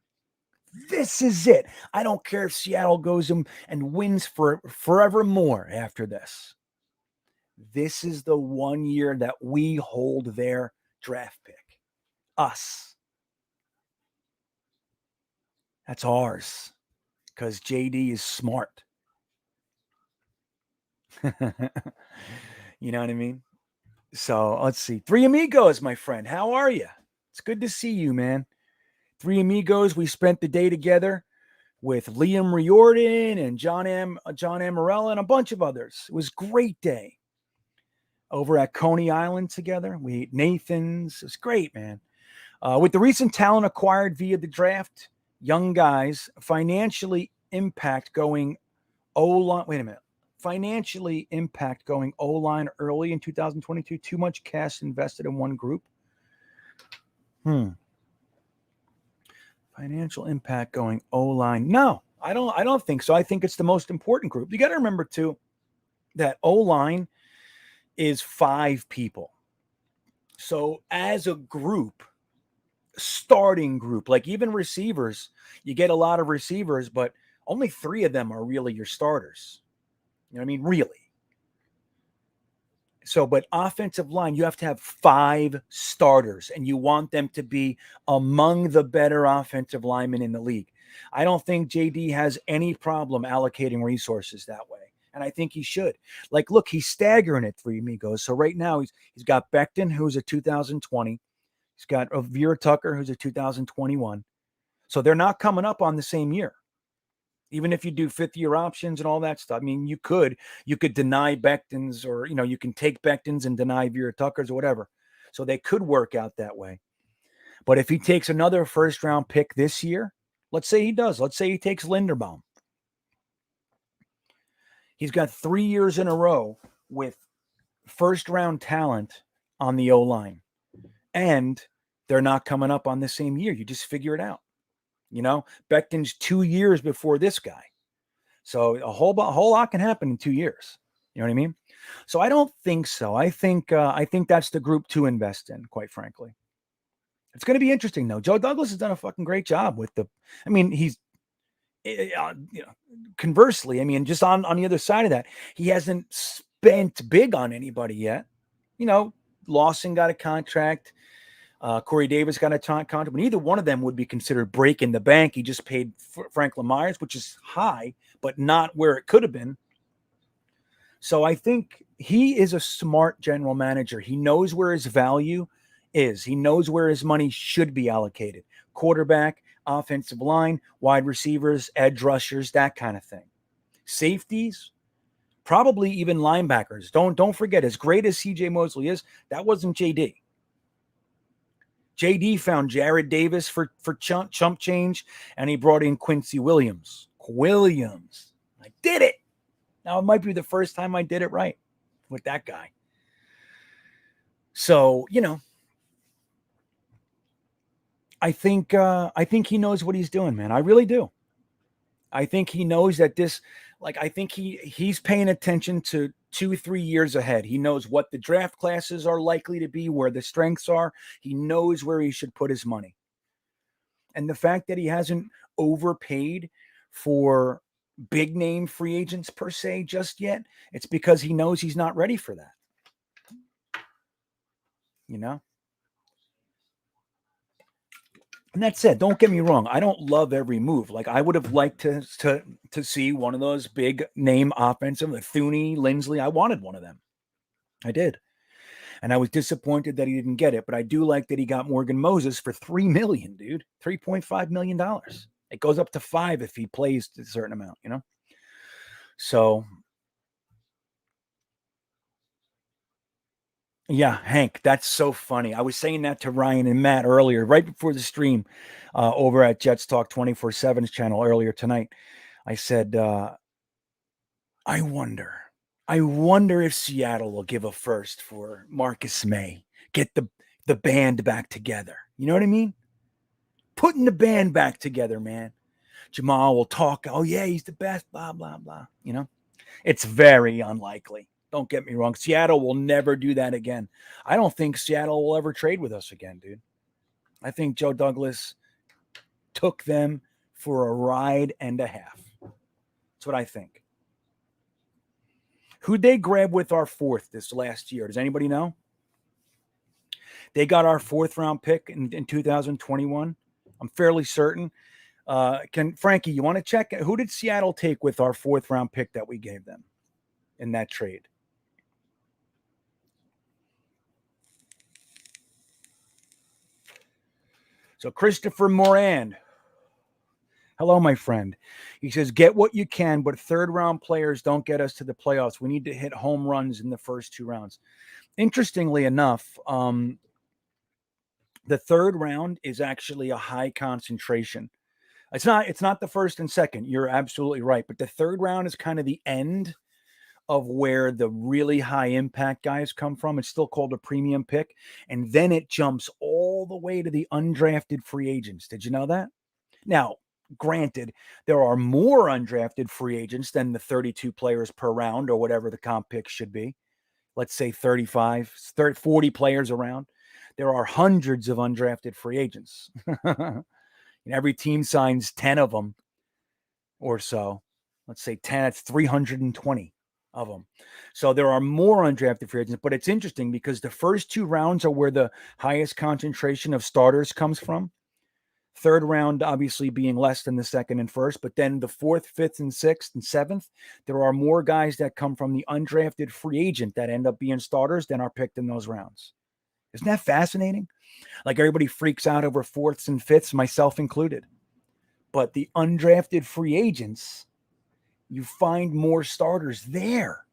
This is it. I don't care if Seattle goes and wins for forevermore after this. This is the one year that we hold their draft pick. Us. That's ours. Because JD is smart. You know what I mean? So let's see. Three Amigos, my friend. How are you? It's good to see you, man. Three Amigos. We spent the day together with Liam Riordan and John Amarella and a bunch of others. It was a great day over at Coney Island together. We ate Nathan's. It was great, man. With the recent talent acquired via the draft, young guys, financially impact going O-line. Wait a minute. Financially impact going O-line early in 2022. Too much cash invested in one group. Financial impact going O-line. No, I don't think so. I think it's the most important group. You got to remember too that O-line is 5 people. So as a group, starting group, like even receivers, you get a lot of receivers, but only 3 of them are really your starters. You know what I mean? Really. So, but offensive line, you have to have 5 starters, and you want them to be among the better offensive linemen in the league. I don't think JD has any problem allocating resources that way, and I think he should. Like, look, he's staggering it, Three Amigos. So right now, he's got Becton, who's a 2020. He's got Vera Tucker, who's a 2021. So they're not coming up on the same year. Even if you do 5th-year options and all that stuff, I mean, you could deny Becton's, or, you know, you can take Becton's and deny Vera Tucker's or whatever. So they could work out that way. But if he takes another first-round pick this year, let's say he does. Let's say he takes Linderbaum. He's got 3 years in a row with first-round talent on the O-line. And they're not coming up on the same year. You just figure it out. You know, Becton's 2 years before this guy. So a whole lot can happen in 2 years. You know what I mean? So I don't think so. I think that's the group to invest in, quite frankly. It's going to be interesting, though. Joe Douglas has done a fucking great job with he's, conversely, I mean, just on the other side of that, he hasn't spent big on anybody yet. You know, Lawson got a contract. Corey Davis got a contract, but neither one of them would be considered breaking the bank. He just paid Franklin Myers, which is high, but not where it could have been. So I think he is a smart general manager. He knows where his value is. He knows where his money should be allocated. Quarterback, offensive line, wide receivers, edge rushers, that kind of thing. Safeties, probably even linebackers. Don't forget, as great as CJ Mosley is, that wasn't JD. JD found Jared Davis for chump change, and he brought in Quincy Williams. I did it. Now, it might be the first time I did it right with that guy. So, you know, I think he knows what he's doing, man. I really do. I think he knows that I think he's paying attention to 2-3 years ahead. He knows what the draft classes are likely to be, where the strengths are. He knows where he should put his money. And the fact that he hasn't overpaid for big name free agents per se just yet, it's because he knows he's not ready for that. You know? And that said, don't get me wrong. I don't love every move. Like, I would have liked to see one of those big name offensive, like Thuney, Lindsley. I wanted one of them. I did. And I was disappointed that he didn't get it. But I do like that he got Morgan Moses for $3 million, dude. $3.5 million. It goes up to $5 million if he plays a certain amount, you know? So, yeah, Hank, that's so funny. I was saying that to Ryan and Matt earlier, right before the stream, over at Jets Talk 24/7's channel earlier tonight. I said, I wonder if Seattle will give a first for Marcus Maye. Get the band back together. You know what I mean? Putting the band back together, man. Jamal will talk. Oh, yeah, he's the best, blah, blah, blah. You know, it's very unlikely. Don't get me wrong. Seattle will never do that again. I don't think Seattle will ever trade with us again, dude. I think Joe Douglas took them for a ride and a half. That's what I think. Who'd they grab with our fourth this last year? Does anybody know? They got our fourth round pick in 2021. I'm fairly certain. Frankie, you want to check? Who did Seattle take with our fourth round pick that we gave them in that trade? So Christopher Moran. Hello, my friend. He says, get what you can, but third round players don't get us to the playoffs. We need to hit home runs in the first two rounds. Interestingly enough, the third round is actually a high concentration. It's not the first and second. You're absolutely right. But the third round is kind of the end of where the really high impact guys come from. It's still called a premium pick. And then it jumps all the way to the undrafted free agents. Did you know that? Now, granted, there are more undrafted free agents than the 32 players per round or whatever the comp pick should be. Let's say 35, 30, 40 players around. There are hundreds of undrafted free agents. And every team signs 10 of them or so. Let's say 10, that's 320 of them. So there are more undrafted free agents, but it's interesting because the first two rounds are where the highest concentration of starters comes from. Third round, obviously, being less than the second and first, but then the fourth, fifth, and sixth, and seventh, there are more guys that come from the undrafted free agent that end up being starters than are picked in those rounds. Isn't that fascinating? Like everybody freaks out over fourths and fifths, myself included. But the undrafted free agents, you find more starters there.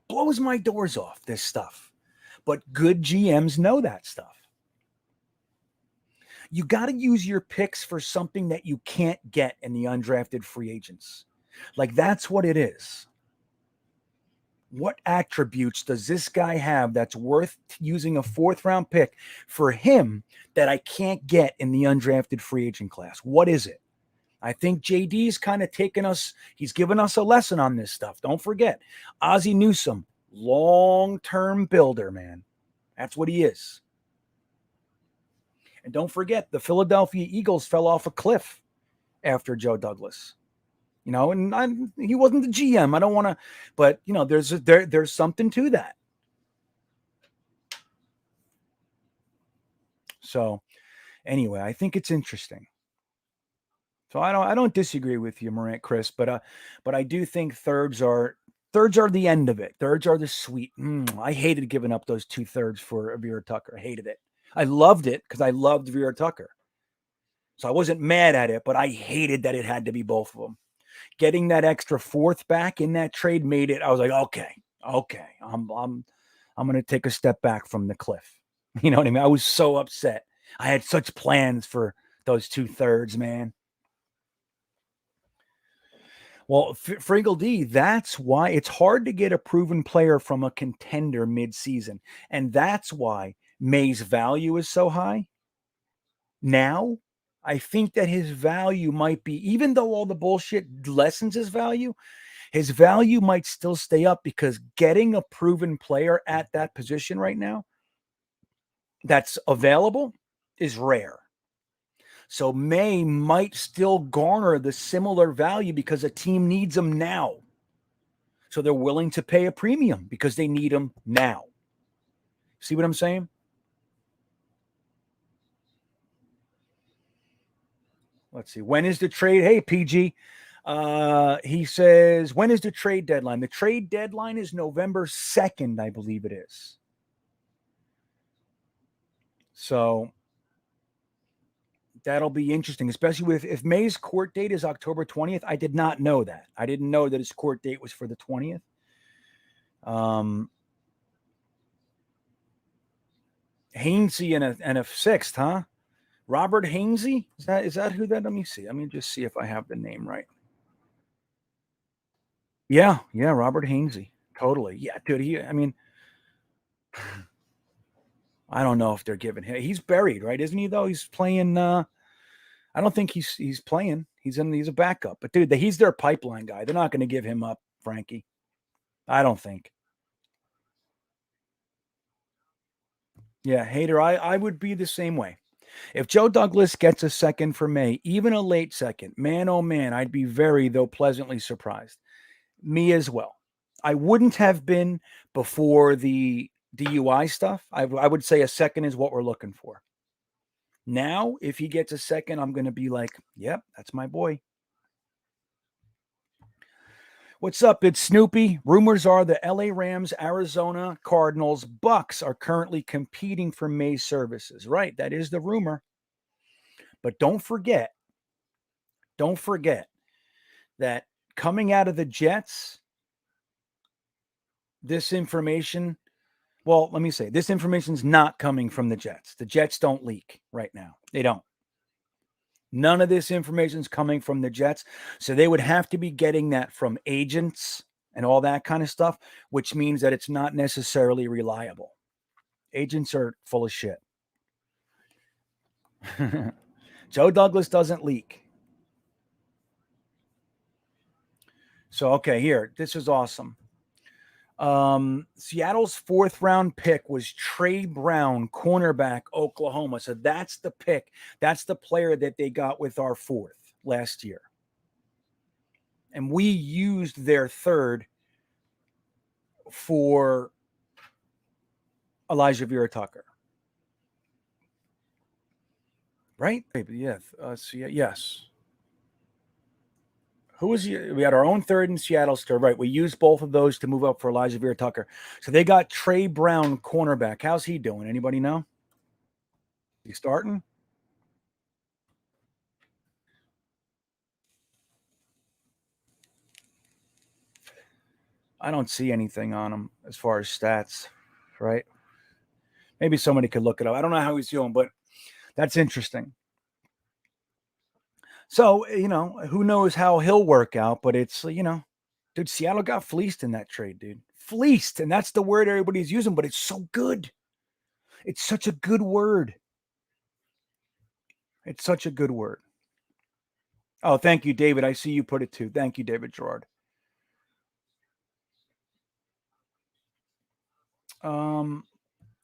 Blows my doors off, this stuff. But good GMs know that stuff. You got to use your picks for something that you can't get in the undrafted free agents. Like that's what it is. What attributes does this guy have that's worth using a fourth round pick for him that I can't get in the undrafted free agent class? What is it? I think JD's kind of taken us, he's given us a lesson on this stuff. Don't forget, Ozzie Newsome, long-term builder, man. That's what he is. And don't forget, the Philadelphia Eagles fell off a cliff after Joe Douglas. You know, and he wasn't the GM. I don't want to, but you know, there's something to that. So, anyway, I think it's interesting. So I don't disagree with you, Morant, Chris, but I do think thirds are the end of it. Thirds are the sweet. I hated giving up those 2/3 for Vera Tucker. I hated it. I loved it because I loved Vera Tucker. So I wasn't mad at it, but I hated that it had to be both of them. Getting that extra fourth back in that trade made it. I was like, okay, I'm going to take a step back from the cliff. You know what I mean? I was so upset. I had such plans for those 2/3, man. Well, Friggle D, that's why it's hard to get a proven player from a contender mid-season. And that's why Maye's value is so high. Now, I think that his value might be, even though all the bullshit lessens his value might still stay up because getting a proven player at that position right now that's available is rare. So Maye might still garner the similar value because a team needs him now. So they're willing to pay a premium because they need him now. See what I'm saying? Let's see. When is the trade? Hey, PG. He says, when is the trade deadline? The trade deadline is November 2nd, I believe it is. So that'll be interesting, especially if Maye's court date is October 20th. I did not know that. I didn't know that his court date was for the 20th. Hainsey and a 6th, huh? Robert Hainsey? Is that who that? Let me see. Let me just see if I have the name right. Yeah, Robert Hainsey. Totally. Yeah, dude. I don't know if they're giving him. He's buried, right? Isn't he though? He's playing. I don't think he's playing. He's a backup. But dude, he's their pipeline guy. They're not going to give him up, Frankie. I don't think. Yeah, Hater, I would be the same way. If Joe Douglas gets a second for Maye, even a late second, man, oh man, I'd be very, though pleasantly surprised. Me as well. I wouldn't have been before the DUI stuff. I would say a second is what we're looking for. Now, if he gets a second, I'm going to be like, yep, that's my boy. What's up? It's Snoopy. Rumors are the LA Rams, Arizona Cardinals, Bucks are currently competing for Maye's services. Right. That is the rumor. But don't forget that coming out of the Jets, this information, well, let me say, this information is not coming from the Jets. The Jets don't leak right now. They don't. None of this information is coming from the Jets. So they would have to be getting that from agents and all that kind of stuff, which means that it's not necessarily reliable. Agents are full of shit. Joe Douglas doesn't leak. So, okay, here. This is awesome. Seattle's 4th round pick was Trey Brown, cornerback, Oklahoma. So that's the pick. That's the player that they got with our 4th last year. And we used their 3rd for Elijah Vera Tucker. Right? Yes. Yes. Who was we had our own 3rd in Seattle still, right? We used both of those to move up for Elijah Vera Tucker. So they got Trey Brown, cornerback. How's he doing? Anybody know? He starting? I don't see anything on him as far as stats, right? Maybe somebody could look it up. I don't know how he's doing, but that's interesting. So, who knows how he'll work out, but it's, dude, Seattle got fleeced in that trade, dude. Fleeced. And that's the word everybody's using, but it's so good. It's such a good word. It's such a good word. Oh, thank you, David. I see you put it too. Thank you, David Gerard.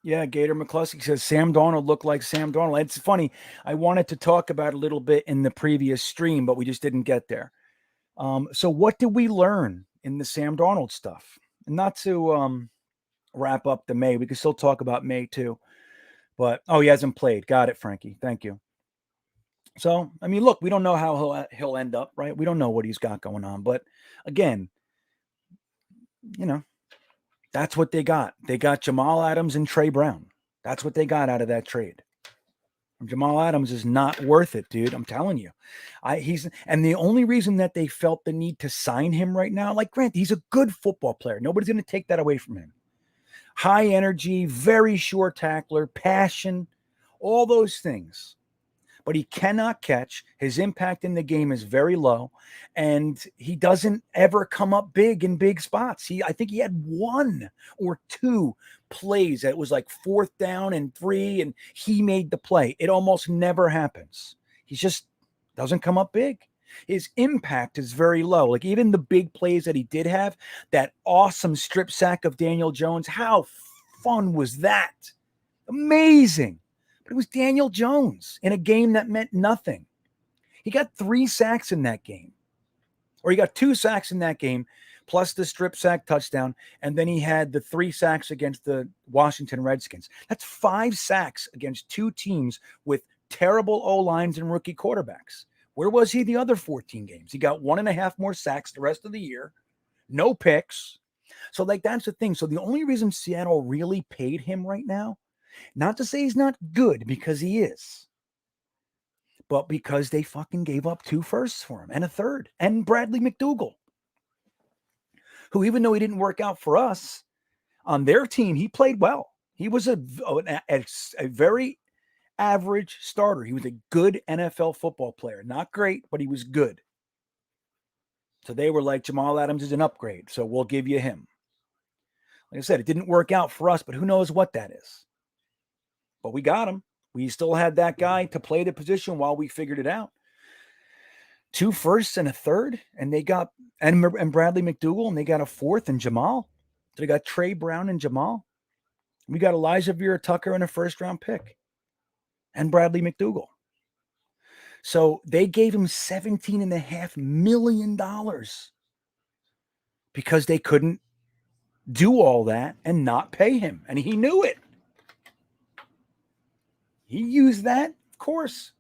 Yeah, Gator McCluskey says Sam Darnold looked like Sam Darnold. It's funny. I wanted to talk about a little bit in the previous stream, but we just didn't get there. So what did we learn in the Sam Darnold stuff? And not to wrap up the Maye. We can still talk about Maye too. But, he hasn't played. Got it, Frankie. Thank you. So, I mean, look, we don't know how he'll end up, right? We don't know what he's got going on. But, again, that's what they got. They got Jamal Adams and Trey Brown. That's what they got out of that trade. Jamal Adams is not worth it, dude. I'm telling you. And the only reason that they felt the need to sign him right now, like Grant, he's a good football player. Nobody's going to take that away from him. High energy, very sure tackler, passion, all those things. But he cannot catch. His impact in the game is very low, and he doesn't ever come up big in big spots. I think he had 1 or 2 plays that was like 4th down and 3, and he made the play. It almost never happens. He just doesn't come up big. His impact is very low. Like even the big plays that he did have, that awesome strip sack of Daniel Jones, how fun was that? Amazing. But it was Daniel Jones in a game that meant nothing. He got 3 sacks in that game. Or he got 2 sacks in that game, plus the strip sack touchdown, and then he had the 3 sacks against the Washington Redskins. That's 5 sacks against 2 teams with terrible O-lines and rookie quarterbacks. Where was he the other 14 games? He got 1.5 more sacks the rest of the year. No picks. So, that's the thing. So the only reason Seattle really paid him right now, not to say he's not good, because he is, but because they fucking gave up 2 firsts for him and a 3rd, and Bradley McDougall, who, even though he didn't work out for us, on their team, he played well. He was a very average starter. He was a good NFL football player. Not great, but he was good. So they were like, Jamal Adams is an upgrade, so we'll give you him. Like I said, it didn't work out for us, but who knows what that is. but we got him. We still had that guy to play the position while we figured it out. 2 firsts and a third, and they got and Bradley McDougall, and they got a fourth and Jamal. So they got Trey Brown and Jamal. We got Elijah Vera Tucker and a first-round pick, and Bradley McDougall. So they gave him $17.5 million because they couldn't do all that and not pay him, and he knew it. He used that, of course.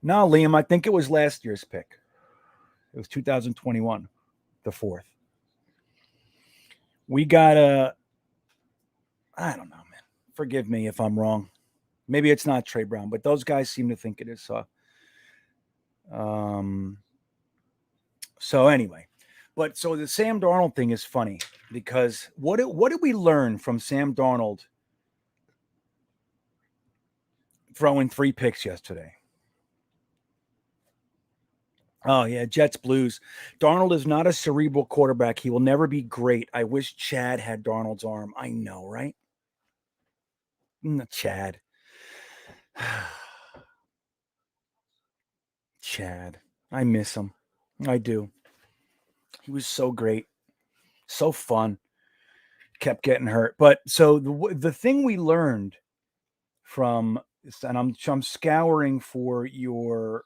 No, Liam, I think it was last year's pick. It was 2021, the fourth. We got I don't know, man. Forgive me if I'm wrong. Maybe it's not Trey Brown, but those guys seem to think it is. So anyway, so the Sam Darnold thing is funny because what did we learn from Sam Darnold throwing 3 picks yesterday? Oh, yeah, Jets Blues. Darnold is not a cerebral quarterback. He will never be great. I wish Chad had Darnold's arm. I know, right? Chad. Chad. I miss him. I do. He was so great. So fun. Kept getting hurt. But so the thing we learned from, and I'm scouring for your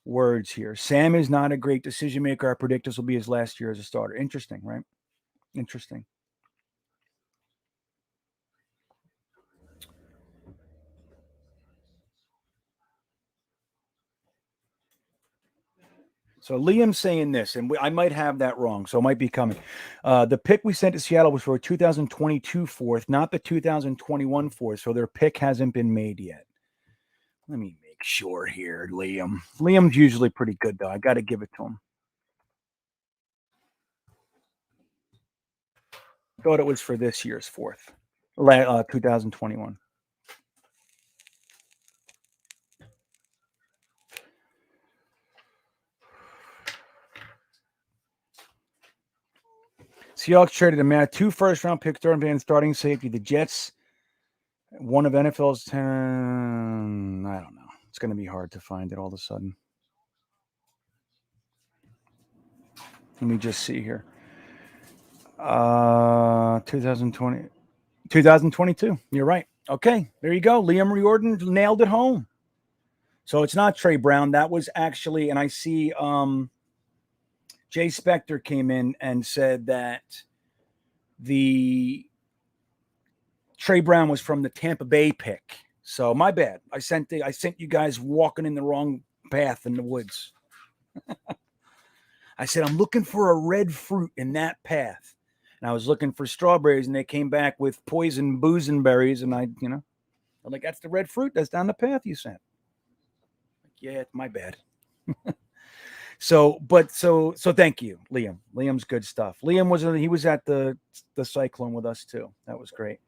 words here. Sam is not a great decision maker. I predict this will be his last year as a starter. Interesting, right? Interesting. So Liam's saying this, and I might have that wrong, so it might be coming. The pick we sent to Seattle was for a 2022 fourth, not the 2021 fourth, so their pick hasn't been made yet. Let me make sure here, Liam. Liam's usually pretty good, though. I got to give it to him. Thought it was for this year's fourth, 2021. Seahawks traded a man 2 first-round picks, Jordan Van starting safety. The Jets, one of NFL's 10. I don't know. It's going to be hard to find it all of a sudden. Let me just see here. 2022. You're right. Okay, there you go. Liam Riordan nailed it home. So it's not Trey Brown. That was actually, and I see Jay Spector came in and said that the Trey Brown was from the Tampa Bay pick. So my bad. I sent you guys walking in the wrong path in the woods. I said, I'm looking for a red fruit in that path. And I was looking for strawberries, and they came back with poison bosoberries. And I'm like, that's the red fruit. That's down the path you sent. Yeah, it's my bad. So thank you, Liam. Liam's good stuff. Liam was at the Cyclone with us too. That was great.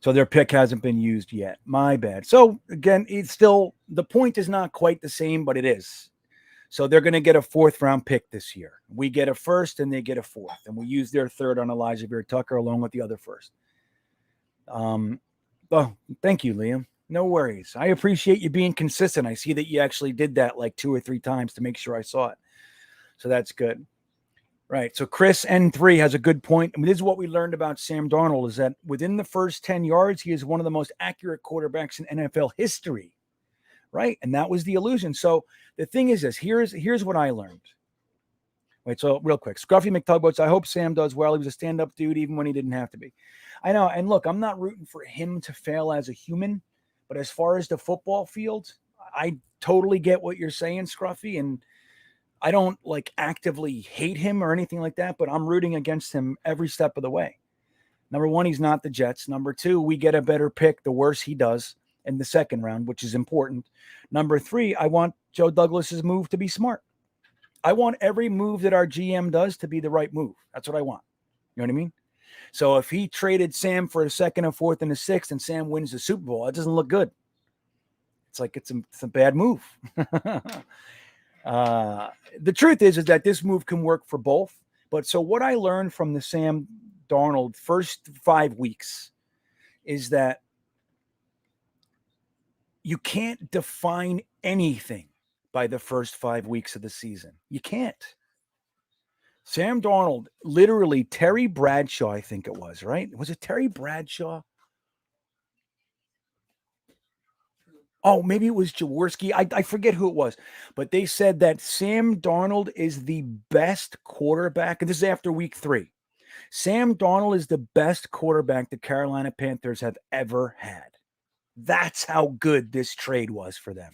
So their pick hasn't been used yet. My bad. So again, it's still, the point is not quite the same, but it is. So they're going to get a 4th-round pick this year. We get a first and they get a 4th. And we use their 3rd on Elijah Vera Tucker along with the other first. Thank you, Liam. No worries. I appreciate you being consistent. I see that you actually did that like 2 or 3 times to make sure I saw it. So that's good. Right. So Chris N3 has a good point. I mean, this is what we learned about Sam Darnold, is that within the first 10 yards, he is one of the most accurate quarterbacks in NFL history. Right. And that was the illusion. So the thing is this, here's what I learned. Wait, so real quick, Scruffy McTugboats, I hope Sam does well. He was a stand-up dude even when he didn't have to be. I know. And look, I'm not rooting for him to fail as a human, but as far as the football field, I totally get what you're saying, Scruffy. And I don't like actively hate him or anything like that, but I'm rooting against him every step of the way. Number 1, he's not the Jets. Number 2, we get a better pick the worse he does in the 2nd round, which is important. Number 3, I want Joe Douglas's move to be smart. I want every move that our GM does to be the right move. That's what I want. You know what I mean? So if he traded Sam for a second, a fourth, and a sixth, and Sam wins the Super Bowl, it doesn't look good. It's like it's a bad move. The truth is that this move can work for both. But so what I learned from the Sam Darnold first 5 weeks is that you can't define anything by the first 5 weeks of the season. You can't. Sam Darnold, literally Terry Bradshaw, I think it was, right? Was it Terry Bradshaw? Oh, maybe it was Jaworski. I forget who it was. But they said that Sam Darnold is the best quarterback. And this is after week 3. Sam Darnold is the best quarterback the Carolina Panthers have ever had. That's how good this trade was for them.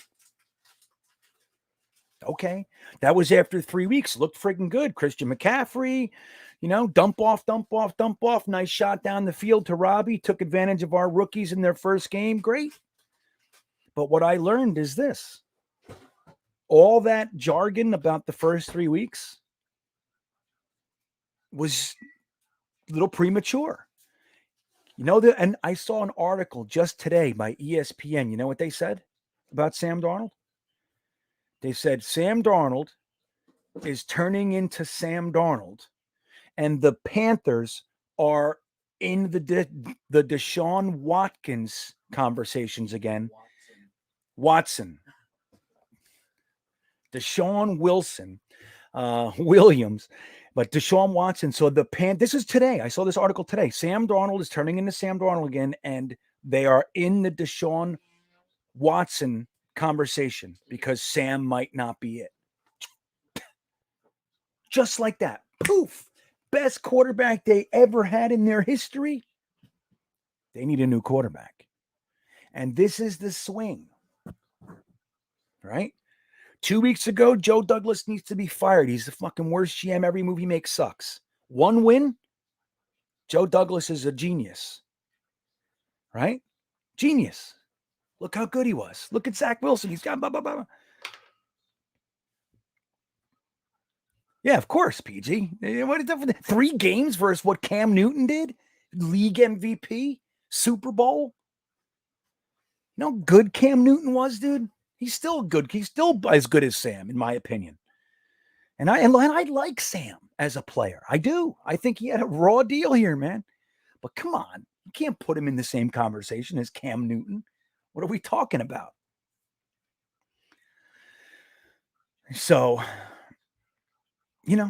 Okay. That was after 3 weeks. Looked freaking good. Christian McCaffrey, dump off. Nice shot down the field to Robbie. Took advantage of our rookies in their first game. Great. But what I learned is this. All that jargon about the first 3 weeks was a little premature. And I saw an article just today by ESPN. You know what they said about Sam Darnold? They said Sam Darnold is turning into Sam Darnold, and the Panthers are in the Deshaun Watkins conversations again. Watson. Deshaun Williams, but Deshaun Watson. So this is today. I saw this article today. Sam Darnold is turning into Sam Darnold again, and they are in the Deshaun Watson conversation because Sam might not be it. Just like that. Poof. Best quarterback they ever had in their history. They need a new quarterback. And this is the swing. Right? 2 weeks ago, Joe Douglas needs to be fired. He's the fucking worst GM. Every move he makes sucks. 1 win, Joe Douglas is a genius. Right? Genius. Look how good he was. Look at Zach Wilson. He's got blah, blah, blah. Yeah, of course, PG. What is that for 3 games versus what Cam Newton did? League MVP? Super Bowl? You know how good Cam Newton was, dude? He's still good. He's still as good as Sam, in my opinion. And I like Sam as a player. I do. I think he had a raw deal here, man. But come on. You can't put him in the same conversation as Cam Newton. What are we talking about? So,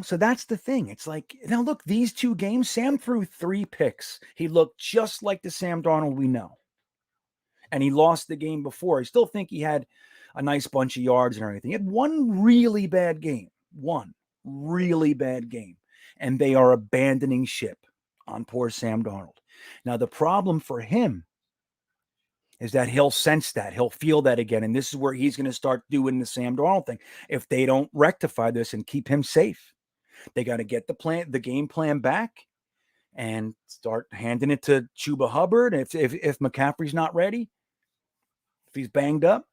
so that's the thing. It's like, now look, these 2 games, Sam threw 3 picks. He looked just like the Sam Darnold we know. And he lost the game before. I still think he had a nice bunch of yards and everything. He had 1 really bad game. 1 really bad game. And they are abandoning ship on poor Sam Darnold. Now, the problem for him is that he'll sense that. He'll feel that again. And this is where he's going to start doing the Sam Darnold thing. If they don't rectify this and keep him safe, they got to get the game plan back and start handing it to Chuba Hubbard. If McCaffrey's not ready, if he's banged up.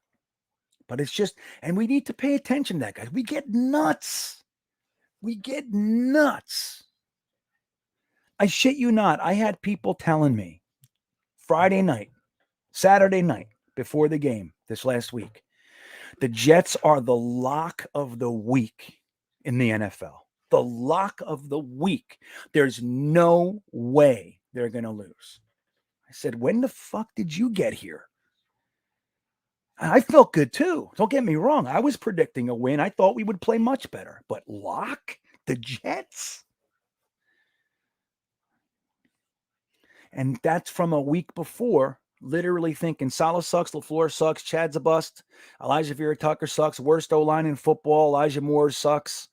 But it's just, and we need to pay attention to that, guys. We get nuts. I shit you not. I had people telling me Friday night, Saturday night before the game this last week, the Jets are the lock of the week in the NFL. The lock of the week. There's no way they're going to lose. I said, when the fuck did you get here? I felt good too. Don't get me wrong. I was predicting a win. I thought we would play much better. But lock the Jets? And that's from a week before, literally thinking Salah sucks, LaFleur sucks, Chad's a bust, Elijah Vera-Tucker sucks, worst O-line in football, Elijah Moore sucks.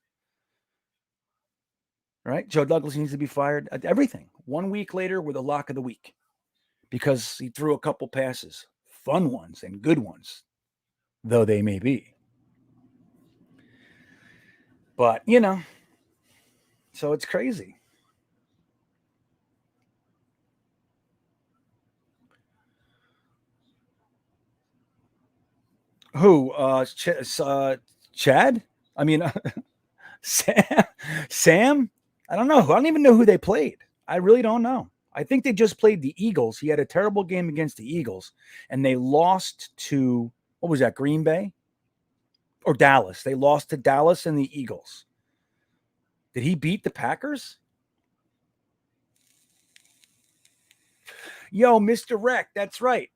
Right? Joe Douglas needs to be fired. Everything. 1 week later, we're the lock of the week because he threw a couple passes. Fun ones and good ones, though they may be. But, so it's crazy. Who? Chad? I mean, Sam? I don't know. I don't even know who they played. I really don't know. I think they just played the Eagles. He had a terrible game against the Eagles, and they lost to, what was that, Green Bay? Or Dallas. They lost to Dallas and the Eagles. Did he beat the Packers? Yo, Mr. Rec, that's right.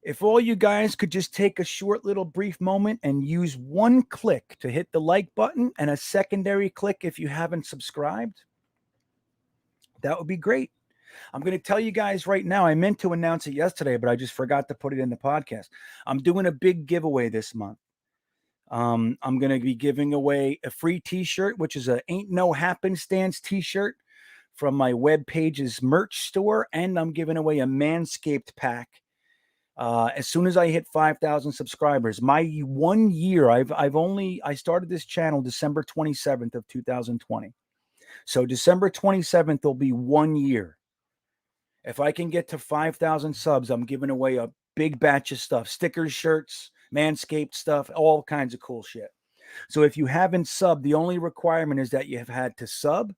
If all you guys could just take a short little brief moment and use one click to hit the like button and a secondary click if you haven't subscribed, that would be great. I'm going to tell you guys right now, I meant to announce it yesterday, but I just forgot to put it in the podcast. I'm doing a big giveaway this month. I'm going to be giving away a free t-shirt, which is a Ain't No Happenstance t-shirt from my webpage's merch store. And I'm giving away a Manscaped pack. As soon as I hit 5,000 subscribers, my 1 year, I started this channel December 27th of 2020. So December 27th will be 1 year. If I can get to 5,000 subs, I'm giving away a big batch of stuff, stickers, shirts, Manscaped stuff, all kinds of cool shit. So if you haven't subbed, the only requirement is that you have had to sub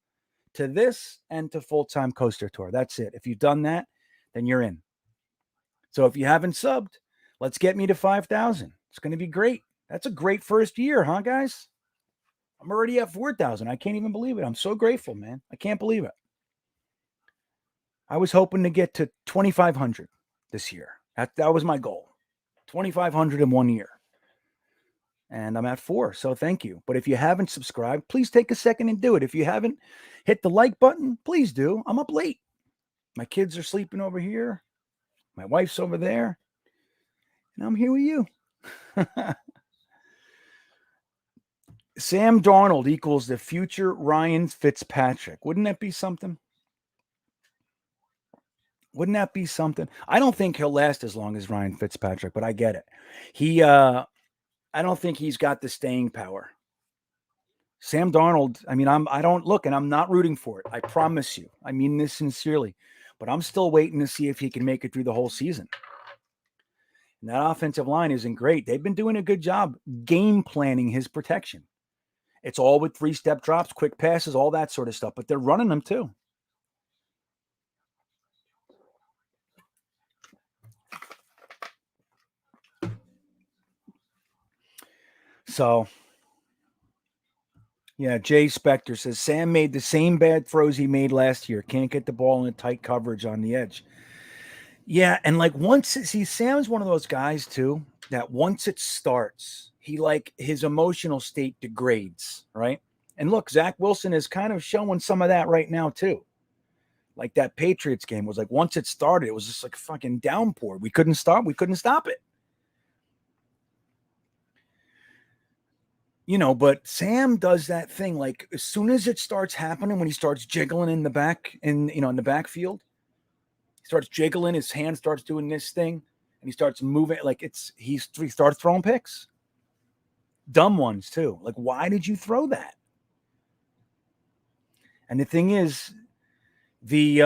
to this and to Full-Time Coaster Tour. That's it. If you've done that, then you're in. So if you haven't subbed, let's get me to 5,000. It's going to be great. That's a great first year, huh, guys? I'm already at 4,000. I can't even believe it. I'm so grateful, man. I can't believe it. I was hoping to get to 2,500 this year. That was my goal. 2,500 in 1 year. And I'm at 4, so thank you. But if you haven't subscribed, please take a second and do it. If you haven't hit the like button, please do. I'm up late. My kids are sleeping over here. My wife's over there. And I'm here with you. Sam Darnold equals the future Ryan Fitzpatrick. Wouldn't that be something? Wouldn't that be something? I don't think he'll last as long as Ryan Fitzpatrick, but I get it. I don't think he's got the staying power. Sam Darnold, I mean, I'm not rooting for it. I promise you. I mean this sincerely, but I'm still waiting to see if he can make it through the whole season. And that offensive line isn't great. They've been doing a good job game planning his protection. It's all with 3-step drops, quick passes, all that sort of stuff, but they're running them too. So, yeah, Jay Spector says, Sam made the same bad throws he made last year. Can't get the ball in a tight coverage on the edge. Yeah, and Sam's one of those guys, too, that once it starts, his emotional state degrades, right? And look, Zach Wilson is kind of showing some of that right now, too. Like that Patriots game was like, once it started, it was just like a fucking downpour. We couldn't stop it. But Sam does that thing, like as soon as it starts happening, when he starts jiggling in the backfield, he starts jiggling, his hand starts doing this thing, and he starts moving he starts throwing picks. Dumb ones too. Like, why did you throw that? And the thing is, the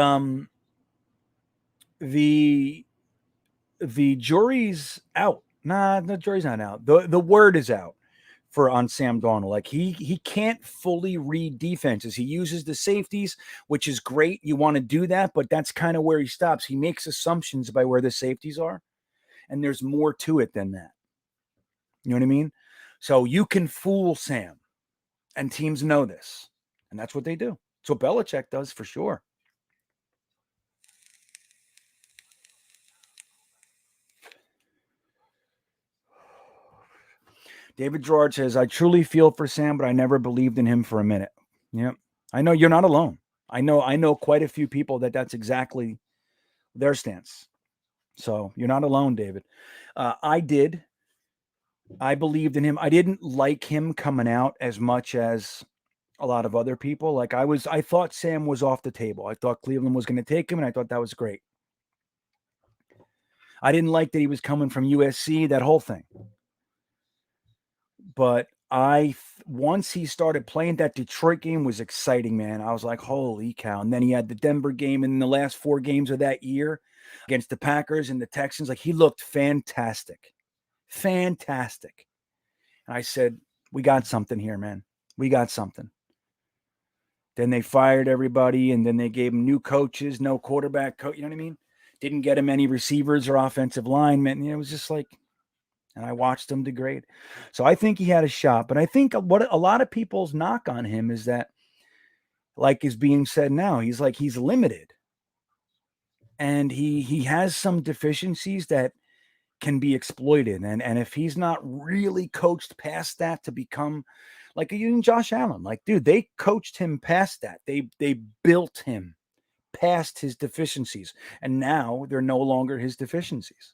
jury's out. Nah, the jury's not out. The word is out on Sam Darnold. Like he can't fully read defenses. He uses the safeties, which is great. You want to do that, but that's kind of where he stops. He makes assumptions by where the safeties are, and there's more to it than that. You know what I mean? So you can fool Sam, and teams know this, and that's what they do. It's what Belichick does for sure. David Gerard says, I truly feel for Sam, but I never believed in him for a minute. Yeah, I know you're not alone. I know quite a few people that's exactly their stance. So you're not alone, David. I did. I believed in him. I didn't like him coming out as much as a lot of other people. I thought Sam was off the table. I thought Cleveland was going to take him, and I thought that was great. I didn't like that he was coming from USC, that whole thing. But once he started playing, that Detroit game was exciting, man. I was like, holy cow. And then he had the Denver game in the last 4 games of that year against the Packers and the Texans. Like, he looked fantastic. Fantastic. And I said, we got something here, man. We got something. Then they fired everybody, and then they gave him new coaches, no quarterback coach. You know what I mean? Didn't get him any receivers or offensive linemen. It was just like, and I watched him degrade. So I think he had a shot. But I think what a lot of people's knock on him is that, like is being said now, he's limited. And he has some deficiencies that can be exploited. And if he's not really coached past that to become like even Josh Allen, like, dude, they coached him past that. They built him past his deficiencies. And now they're no longer his deficiencies.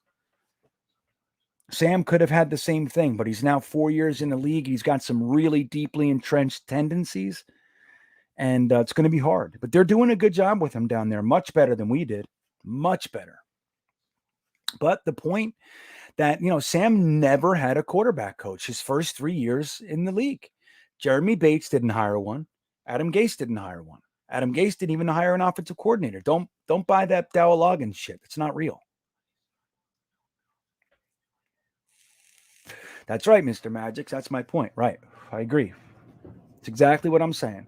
Sam could have had the same thing, but he's now 4 years in the league. He's got some really deeply entrenched tendencies, and it's going to be hard. But they're doing a good job with him down there, much better than we did, much better. But the point that, Sam never had a quarterback coach his first 3 years in the league. Jeremy Bates didn't hire one. Adam Gase didn't hire one. Adam Gase didn't even hire an offensive coordinator. Don't buy that Dow Logan shit. It's not real. That's right, Mr. Magics. That's my point. Right. I agree. It's exactly what I'm saying.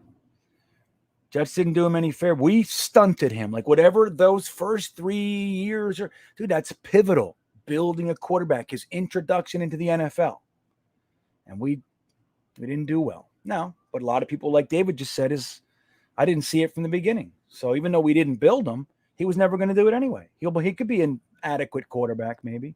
Jets didn't do him any favor. We stunted him. Like whatever those first 3 years are, dude, that's pivotal. Building a quarterback, his introduction into the NFL. And we didn't do well. No, but a lot of people, like David just said, I didn't see it from the beginning. So even though we didn't build him, he was never going to do it anyway. He could be an adequate quarterback, maybe.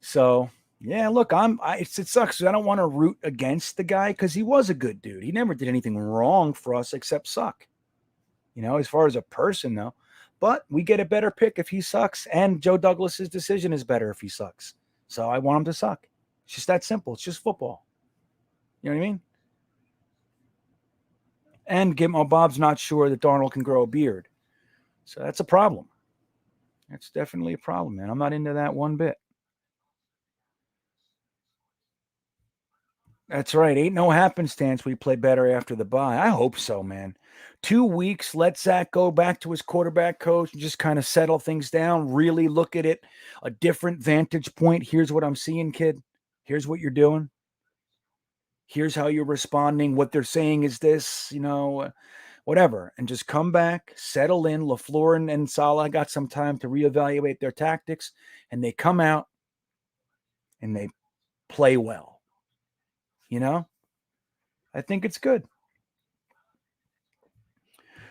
So, yeah, look, it sucks. I don't want to root against the guy because he was a good dude. He never did anything wrong for us except suck. As far as a person, though. But we get a better pick if he sucks, and Joe Douglas's decision is better if he sucks. So I want him to suck. It's just that simple. It's just football. You know what I mean? And Bob's not sure that Darnold can grow a beard. So that's a problem. That's definitely a problem, man. I'm not into that one bit. That's right. Ain't no happenstance we play better after the bye. I hope so, man. 2 weeks, let Zach go back to his quarterback coach and just kind of settle things down, really look at it, a different vantage point. Here's what I'm seeing, kid. Here's what you're doing. Here's how you're responding. What they're saying is this, whatever. And just come back, settle in. LaFleur and Saleh got some time to reevaluate their tactics, and they come out and they play well. I think it's good.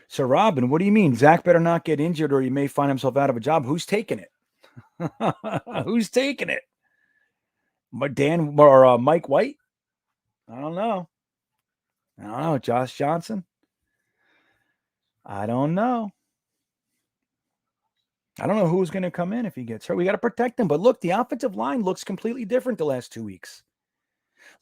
So, Robin, what do you mean? Zach better not get injured or he may find himself out of a job. Who's taking it? Who's taking it? Dan or Mike White? I don't know. Josh Johnson? I don't know. I don't know who's going to come in if he gets hurt. We got to protect him. But look, the offensive line looks completely different the last 2 weeks.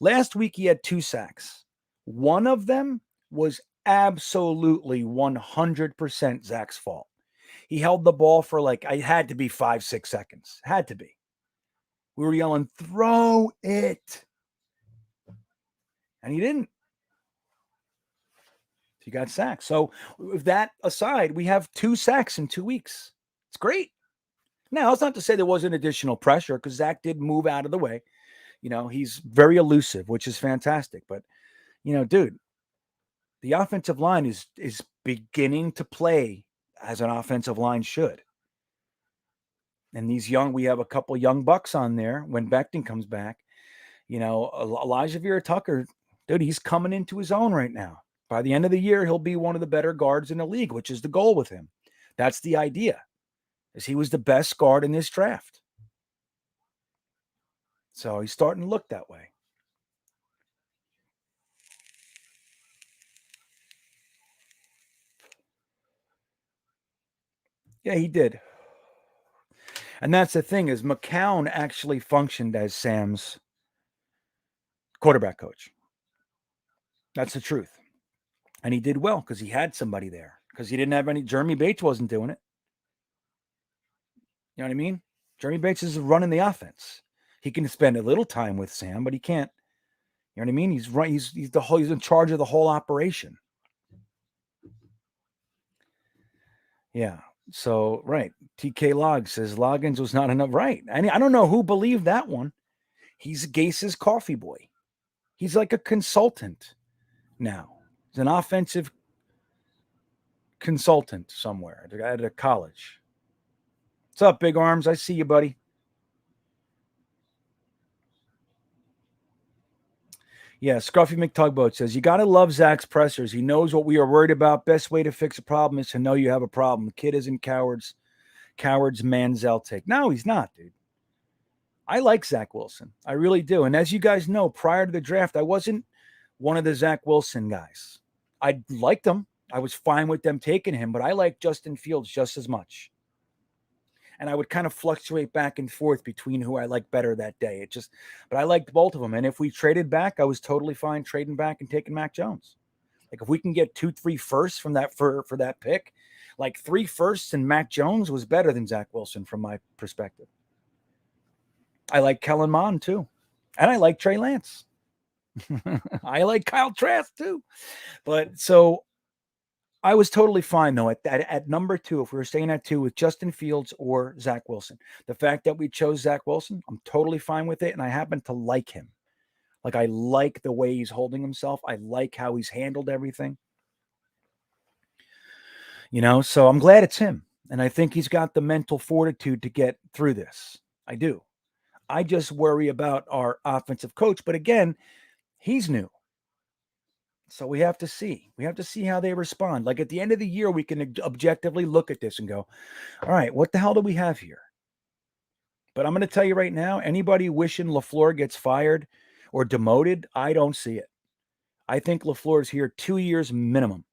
Last week, he had 2 sacks. One of them was absolutely 100% Zach's fault. He held the ball for it had to be 5-6 seconds. Had to be. We were yelling, throw it. And he didn't. He got sacked. So with that aside, we have 2 sacks in 2 weeks. It's great. Now, it's not to say there wasn't additional pressure because Zach did move out of the way. He's very elusive, which is fantastic. But, dude, the offensive line is beginning to play as an offensive line should. And we have a couple young bucks on there when Beckton comes back. Elijah Vera-Tucker, dude, he's coming into his own right now. By the end of the year, he'll be one of the better guards in the league, which is the goal with him. That's the idea, is he was the best guard in this draft. So he's starting to look that way. Yeah, he did. And that's the thing is McCown actually functioned as Sam's quarterback coach. That's the truth. And he did well because he had somebody there. Because he didn't have any. Jeremy Bates wasn't doing it. You know what I mean? Jeremy Bates is running the offense. He can spend a little time with Sam, but he can't. You know what I mean? He's right. He's in charge of the whole operation. Yeah. So, right. TK Log says Loggins was not enough. Right. I don't know who believed that one. He's Gase's coffee boy. He's like a consultant now. He's an offensive consultant somewhere at a college. What's up, Big Arms? I see you, buddy. Yeah, Scruffy McTugboat says, you got to love Zach's pressers. He knows what we are worried about. Best way to fix a problem is to know you have a problem. The kid isn't coward's Manziel take. No, he's not, dude. I like Zach Wilson. I really do. And as you guys know, prior to the draft, I wasn't one of the Zach Wilson guys. I liked him. I was fine with them taking him, but I like Justin Fields just as much. And I would kind of fluctuate back and forth between who I liked better that day. But I liked both of them. And if we traded back, I was totally fine trading back and taking Mac Jones. Like if we can get 2-3 firsts from that for that pick, like 3 firsts and Mac Jones was better than Zach Wilson from my perspective. I like Kellen Mond too. And I like Trey Lance. I like Kyle Trask too. But so I was totally fine, though, at number 2, if we were staying at 2 with Justin Fields or Zach Wilson. The fact that we chose Zach Wilson, I'm totally fine with it, and I happen to like him. Like, I like the way he's holding himself. I like how he's handled everything. So I'm glad it's him, and I think he's got the mental fortitude to get through this. I do. I just worry about our offensive coach, but again, he's new. So we have to see. We have to see how they respond. Like at the end of the year, we can objectively look at this and go, all right, what the hell do we have here? But I'm going to tell you right now, anybody wishing LaFleur gets fired or demoted, I don't see it. I think LaFleur's here 2 years minimum.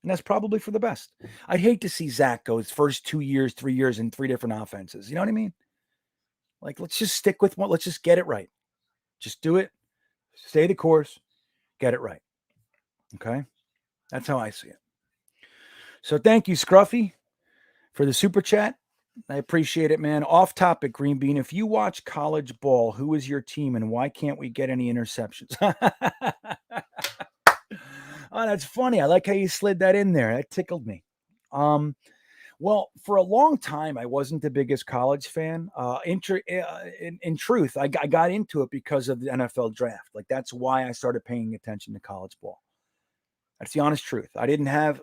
And that's probably for the best. I'd hate to see Zach go his first 2 years, 3 years in 3 different offenses. You know what I mean? Like, let's just stick with one. Let's just get it right. Just do it. Stay the course. Get it right. Okay? That's how I see it. So thank you, Scruffy, for the super chat. I appreciate it, man. Off topic, Green Bean. If you watch college ball, who is your team and why can't we get any interceptions? Oh, that's funny. I like how you slid that in there. That tickled me. Well, for a long time, I wasn't the biggest college fan. In truth, I got into it because of the NFL draft. Like, that's why I started paying attention to college ball. That's the honest truth. I didn't have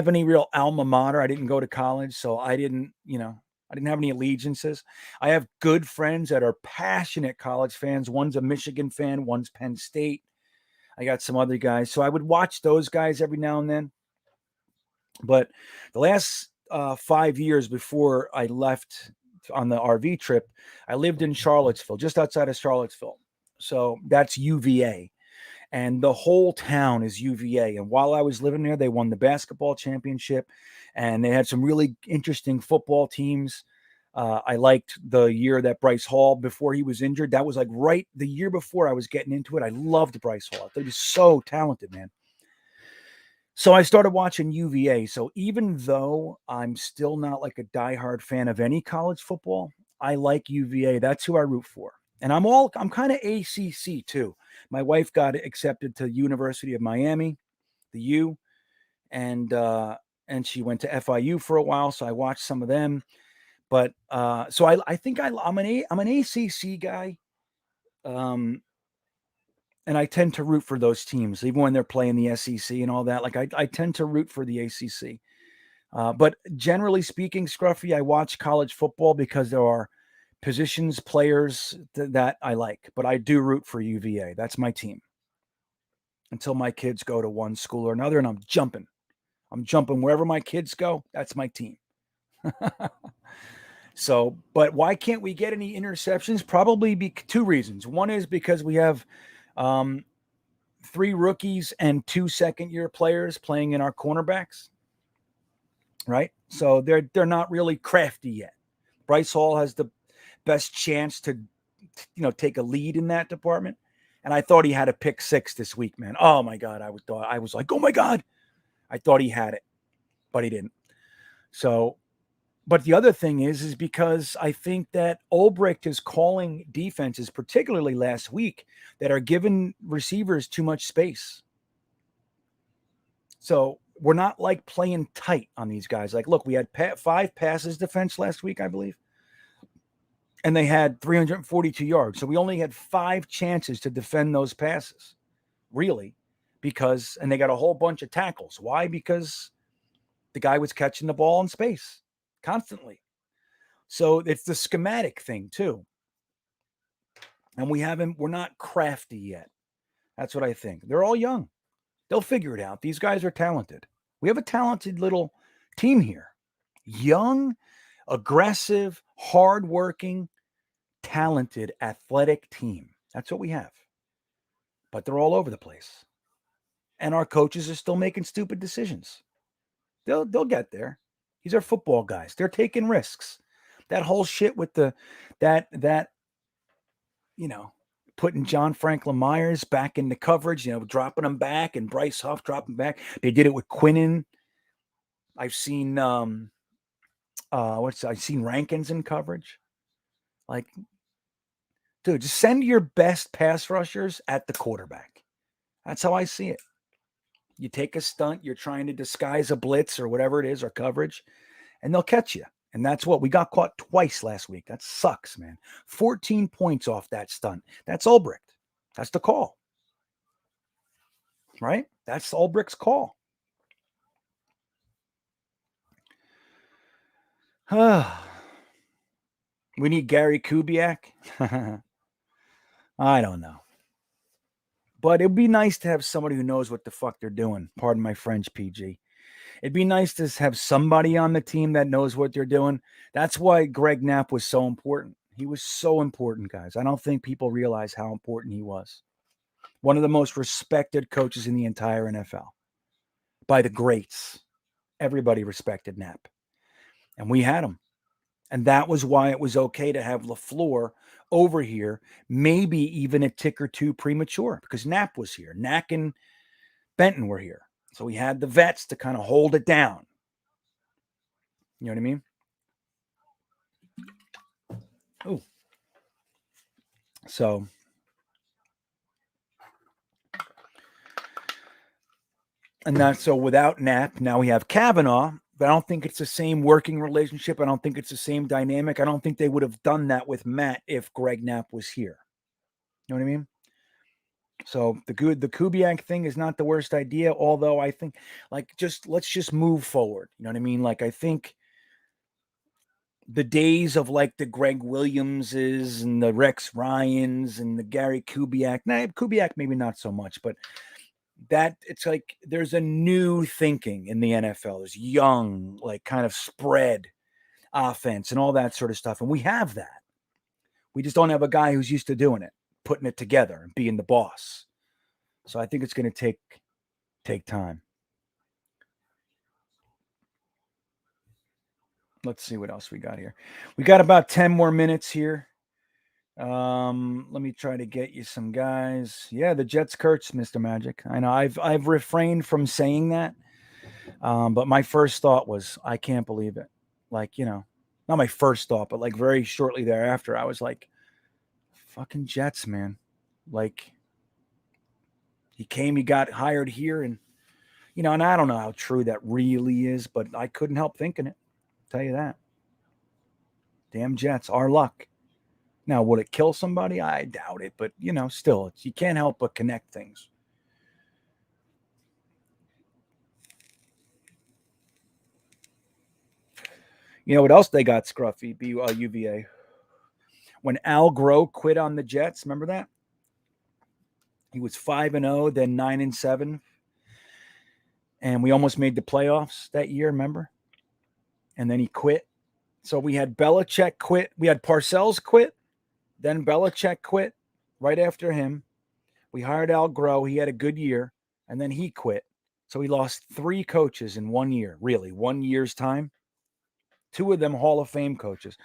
any real alma mater. I didn't go to college, so I didn't have any allegiances. I have good friends that are passionate college fans. One's a Michigan fan, one's Penn State. I got some other guys. So I would watch those guys every now and then. But the last 5 years before I left on the RV trip, I lived in Charlottesville, just outside of Charlottesville. So that's UVA. And the whole town is UVA. And while I was living there, they won the basketball championship. And they had some really interesting football teams. I liked the year that Bryce Hall, before he was injured, that was like right the year before I was getting into it. I loved Bryce Hall. I thought he was so talented, man. So I started watching UVA. So even though I'm still not like a diehard fan of any college football, I like UVA. That's who I root for. And I'm kind of ACC too. My wife got accepted to University of Miami, the U, and she went to FIU for a while. So I watched some of them. But so I think I'm an ACC guy. And I tend to root for those teams, even when they're playing the SEC and all that. Like I tend to root for the ACC. But generally speaking, Scruffy, I watch college football because there are positions, players that I like. But I do root for UVA. That's my team. Until my kids go to one school or another, and I'm jumping. Wherever my kids go. That's my team. So, but why can't we get any interceptions? Probably be 2 reasons. One is because we have 3 rookies and 2 second-year players playing in our cornerbacks, right? So they're not really crafty yet. Bryce Hall has the best chance to, take a lead in that department. And I thought he had a pick 6 this week, man. Oh my God, I was like, oh my God, I thought he had it, but he didn't. So. But the other thing is because I think that Ulbricht is calling defenses, particularly last week, that are giving receivers too much space. So we're not like playing tight on these guys. Like, look, we had 5 passes defense last week, I believe. And they had 342 yards. So we only had 5 chances to defend those passes, really, and they got a whole bunch of tackles. Why? Because the guy was catching the ball in space constantly. So it's the schematic thing, too. And we're not crafty yet. That's what I think. They're all young. They'll figure it out. These guys are talented. We have a talented little team here. Young, aggressive, hardworking, talented, athletic team. That's what we have. But they're all over the place. And our coaches are still making stupid decisions. They'll get there. These are football guys. They're taking risks. That whole shit with that putting John Franklin Myers back into coverage, dropping him back, and Bryce Huff dropping back. They did it with Quinnen. I've seen I've seen Rankins in coverage. Like, dude, just send your best pass rushers at the quarterback. That's how I see it. You take a stunt, you're trying to disguise a blitz or whatever it is, or coverage, and they'll catch you. And that's what we got caught twice last week. That sucks, man. 14 points off that stunt. That's Ulbricht. That's the call. Right? That's Ulbricht's call. We need Gary Kubiak. I don't know. But it'd be nice to have somebody who knows what the fuck they're doing. Pardon my French, PG. It'd be nice to have somebody on the team that knows what they're doing. That's why Greg Knapp was so important. He was so important, guys. I don't think people realize how important he was. One of the most respected coaches in the entire NFL by the greats. Everybody respected Knapp. And we had him. And that was why it was okay to have LaFleur over here, maybe even a tick or two premature, because Knapp was here. Knack and Benton were here. So we had the vets to kind of hold it down. You know what I mean? Oh. So without Knapp, now we have Kavanaugh, but I don't think it's the same working relationship. I don't think it's the same dynamic. I don't think they would have done that with Matt if Greg Knapp was here. You know what I mean? So the Kubiak thing is not the worst idea, although I think let's just move forward. You know what I mean? Like, I think the days of like the Greg Williamses and the Rex Ryans and the Gary Kubiak, Kubiak maybe not so much, but that it's like there's a new thinking in the NFL. There's young, like kind of spread offense and all that sort of stuff. And we have that. We just don't have a guy who's used to doing it, putting it together and being the boss. So I think it's going to take time. Let's see what else we got here. We got about 10 more minutes here. Let me try to get you some guys. Yeah, the Jets Kurtz, Mr. Magic. I know I've refrained from saying that. But my first thought was, I can't believe it. Like, not my first thought, but like very shortly thereafter, I was like, fucking Jets, man. Like, he got hired here, and and I don't know how true that really is, but I couldn't help thinking it. Tell you that. Damn Jets, our luck. Now, would it kill somebody? I doubt it, but still, you can't help but connect things. You know what else they got, Scruffy? UVA. When Al Groh quit on the Jets, remember that? He was 5-0, then 9-7. And we almost made the playoffs that year, remember? And then he quit. So we had Belichick quit. We had Parcells quit. Then Belichick quit right after him. We hired Al Groh. He had a good year. And then he quit. So he lost 3 coaches in 1 year, really, 1 year's time. 2 of them Hall of Fame coaches.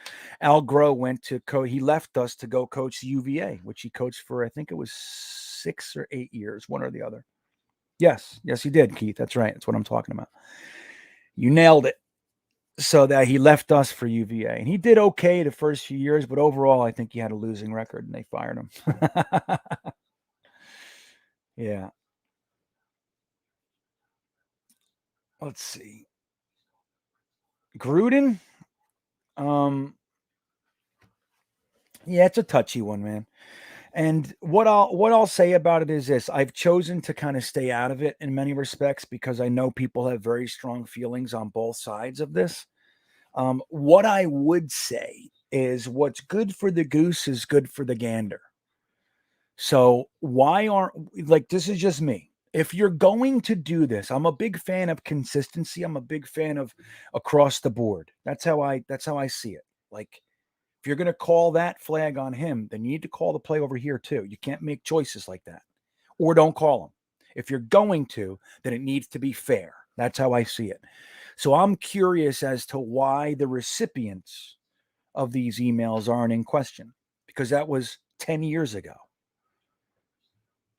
Al Groh went to he left us to go coach the UVA, which he coached for, I think it was 6 or 8 years, one or the other. Yes, he did, Keith. That's right. That's what I'm talking about. You nailed it. So that he left us for UVA. And he did okay the first few years, but overall, I think he had a losing record and they fired him. Yeah. Let's see. Gruden. Yeah, it's a touchy one, man. And what I'll say about it is this: I've chosen to kind of stay out of it in many respects because I know people have very strong feelings on both sides of this. What I would say is, what's good for the goose is good for the gander. So why aren't, like, this is just me. If you're going to do this, I'm a big fan of consistency. I'm a big fan of across the board. That's how I see it. Like, if you're going to call that flag on him, then you need to call the play over here too. You can't make choices like that. Or don't call them. If you're going to, then it needs to be fair. That's how I see it. So I'm curious as to why the recipients of these emails aren't in question, because that was 10 years ago.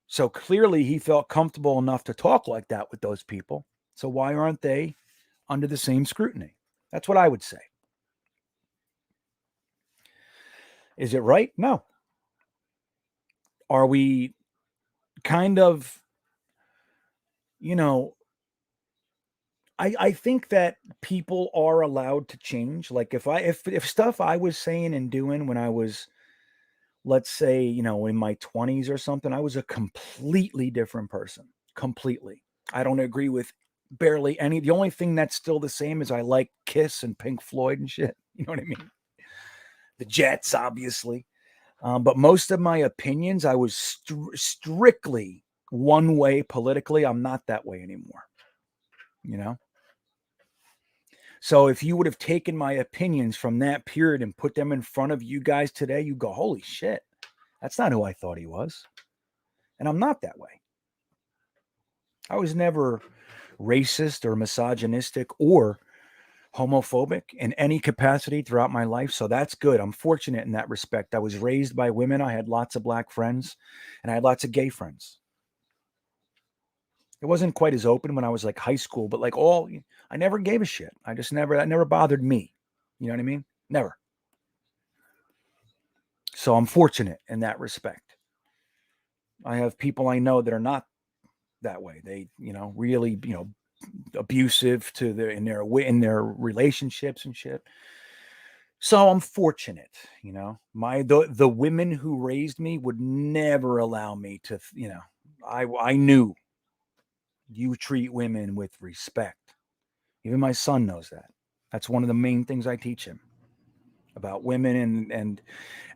So clearly he felt comfortable enough to talk like that with those people. So why aren't they under the same scrutiny? That's what I would say. Is it right? No. Are we kind of, you know, I think that people are allowed to change. Like, if stuff I was saying and doing when I was, let's say, in my 20s or something, I was a completely different person. Completely. I don't agree with barely any. The only thing that's still the same is I like Kiss and Pink Floyd and shit. You know what I mean? The Jets, obviously. But most of my opinions, I was strictly one way politically. I'm not that way anymore. You know? So if you would have taken my opinions from that period and put them in front of you guys today, you go, holy shit, that's not who I thought he was. And I'm not that way. I was never racist or misogynistic or homophobic in any capacity throughout my life. So that's good. I'm fortunate in that respect. I was raised by women. I had lots of black friends and I had lots of gay friends. It wasn't quite as open when I was like high school, but like I never gave a shit. That never bothered me. You know what I mean? Never. So I'm fortunate in that respect. I have people I know that are not that way. They, really, abusive in their relationships and shit. So I'm fortunate, the women who raised me would never allow me to, I knew you treat women with respect. Even my son knows that. That's one of the main things I teach him about women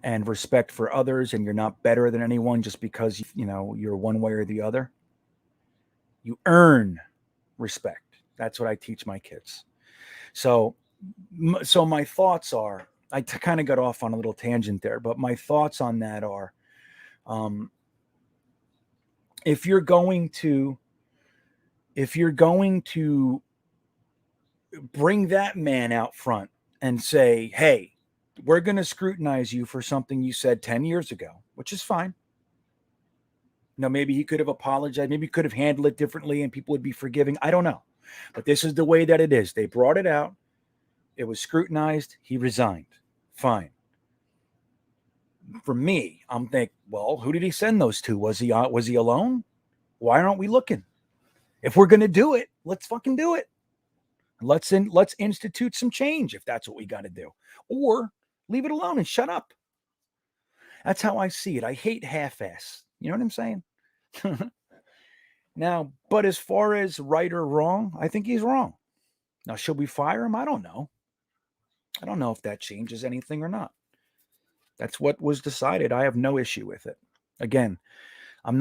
and respect for others, and you're not better than anyone just because you're one way or the other. You earn respect. That's what I teach my kids. So my thoughts are, I kind of got off on a little tangent there, but my thoughts on that are, if you're going to bring that man out front and say, hey, we're going to scrutinize you for something you said 10 years ago, which is fine. Maybe he could have apologized. Maybe he could have handled it differently and people would be forgiving. I don't know. But this is the way that it is. They brought it out. It was scrutinized. He resigned. Fine. For me, I'm thinking, well, who did he send those to? Was he alone? Why aren't we looking? If we're going to do it, let's fucking do it. Let's institute some change if that's what we got to do. Or leave it alone and shut up. That's how I see it. I hate half-ass. You know what I'm saying? Now, but as far as right or wrong, I think he's wrong. Now, should we fire him? I don't know. I don't know if that changes anything or not. That's what was decided. I have no issue with it. Again, I'm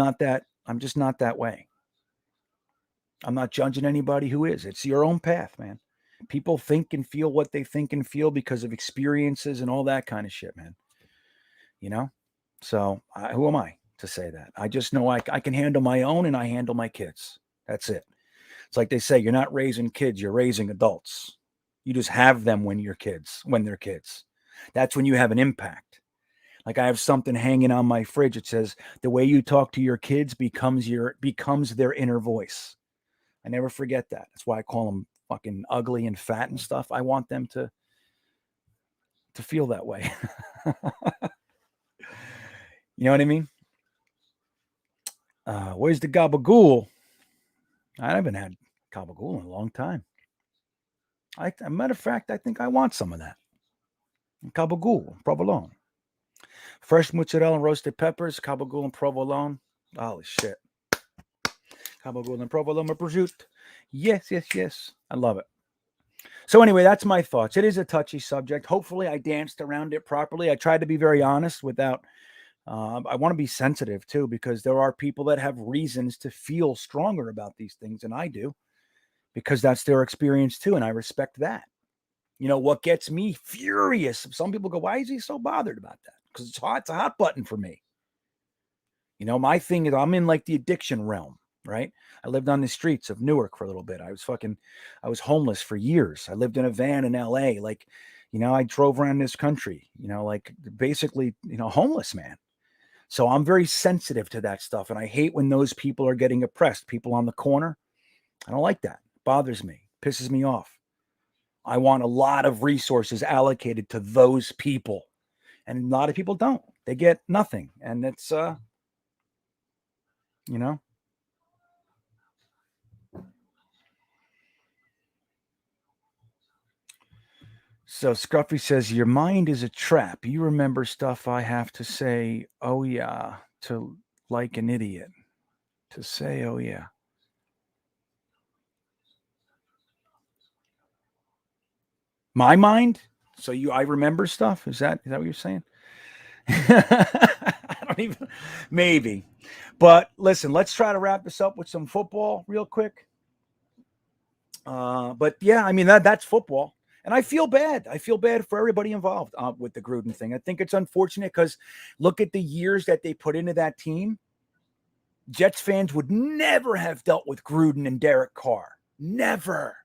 just not that way. I'm not judging anybody who is. It's your own path, man. People think and feel what they think and feel because of experiences and all that kind of shit, man. So who am I to say that? I just know I can handle my own and I handle my kids. That's it. It's like they say, you're not raising kids, you're raising adults. You just have them when they're kids. That's when you have an impact. Like, I have something hanging on my fridge. It says, the way you talk to your kids becomes their inner voice. I never forget that. That's why I call them fucking ugly and fat and stuff. I want them to feel that way. You know what I mean? Where's the gabagool? I haven't had gabagool in a long time. As a matter of fact, I think I want some of that. Gabagool, provolone. Fresh mozzarella and roasted peppers, gabagool and provolone. Holy shit. Gabagool and provolone prosciutto. Yes, yes, yes. I love it. So anyway, that's my thoughts. It is a touchy subject. Hopefully I danced around it properly. I tried to be very honest without, I want to be sensitive too, because there are people that have reasons to feel stronger about these things than I do, because that's their experience too. And I respect that. You know, what gets me furious, some people go, why is he so bothered about that? Because it's hot. It's a hot button for me. You know, my thing is I'm in like the addiction realm, right? I lived on the streets of Newark for a little bit. I was homeless for years. I lived in a van in LA. Like, you know, I drove around this country, you know, like basically, you know, homeless man. So I'm very sensitive to that stuff. And I hate when those people are getting oppressed. People on the corner. I don't like that. It bothers me, pisses me off. I want a lot of resources allocated to those people. And a lot of people don't. They get nothing. And it's, you know. So Scruffy says, your mind is a trap. You remember stuff I have to say, oh yeah, to like an idiot. To say, oh yeah. My mind? So I remember stuff? Is that what you're saying? I don't even, maybe. But listen, let's try to wrap this up with some football real quick. But yeah, I mean, that's football. And I feel bad. I feel bad for everybody involved with the Gruden thing. I think it's unfortunate because look at the years that they put into that team. Jets fans would never have dealt with Gruden and Derek Carr. Never.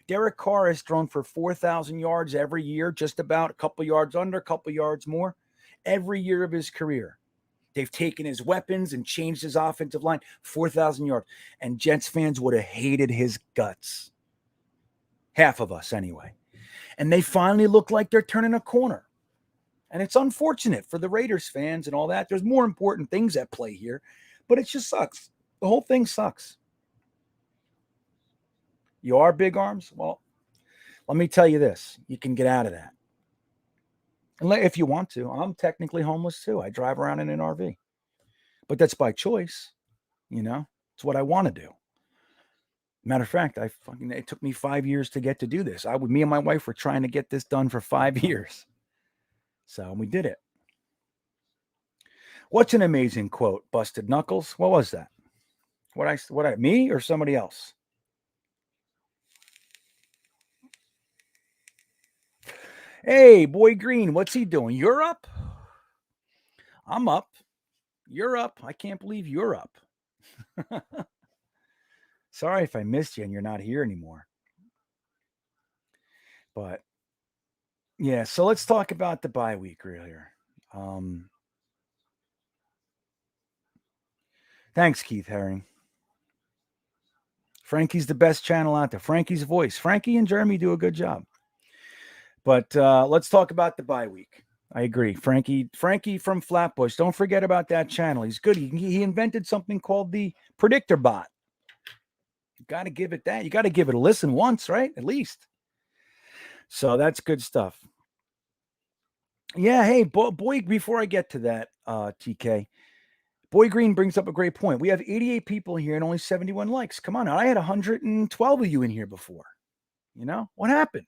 Derek Carr has thrown for 4,000 yards every year, just about, a couple yards under, a couple yards more, every year of his career. They've taken his weapons and changed his offensive line, 4,000 yards. And Jets fans would have hated his guts. Half of us, anyway. And they finally look like they're turning a corner. And it's unfortunate for the Raiders fans and all that. There's more important things at play here. But it just sucks. The whole thing sucks. You are big arms? Well, let me tell you this. You can get out of that. And if you want to. I'm technically homeless too. I drive around in an RV. But that's by choice. You know? It's what I want to do. Matter of fact, it took me 5 years to get to do this. Me and my wife were trying to get this done for 5 years. So we did it. What's an amazing quote? Busted Knuckles? What was that? Me or somebody else? Hey, Boy Green, what's he doing? You're up? I'm up. You're up. I can't believe you're up. Sorry if I missed you and you're not here anymore. But yeah, so let's talk about the bye week real here. Thanks, Keith Herring. Frankie's the best channel out there. Frankie's voice. Frankie and Jeremy do a good job. But let's talk about the bye week. I agree. Frankie from Flatbush. Don't forget about that channel. He's good. He invented something called the Predictor Bot. You got to give it that. You got to give it a listen once, right? At least. So that's good stuff. Yeah, hey, boy, before I get to that, TK, Boy Green brings up a great point. We have 88 people here and only 71 likes. Come on, I had 112 of you in here before. You know, what happened?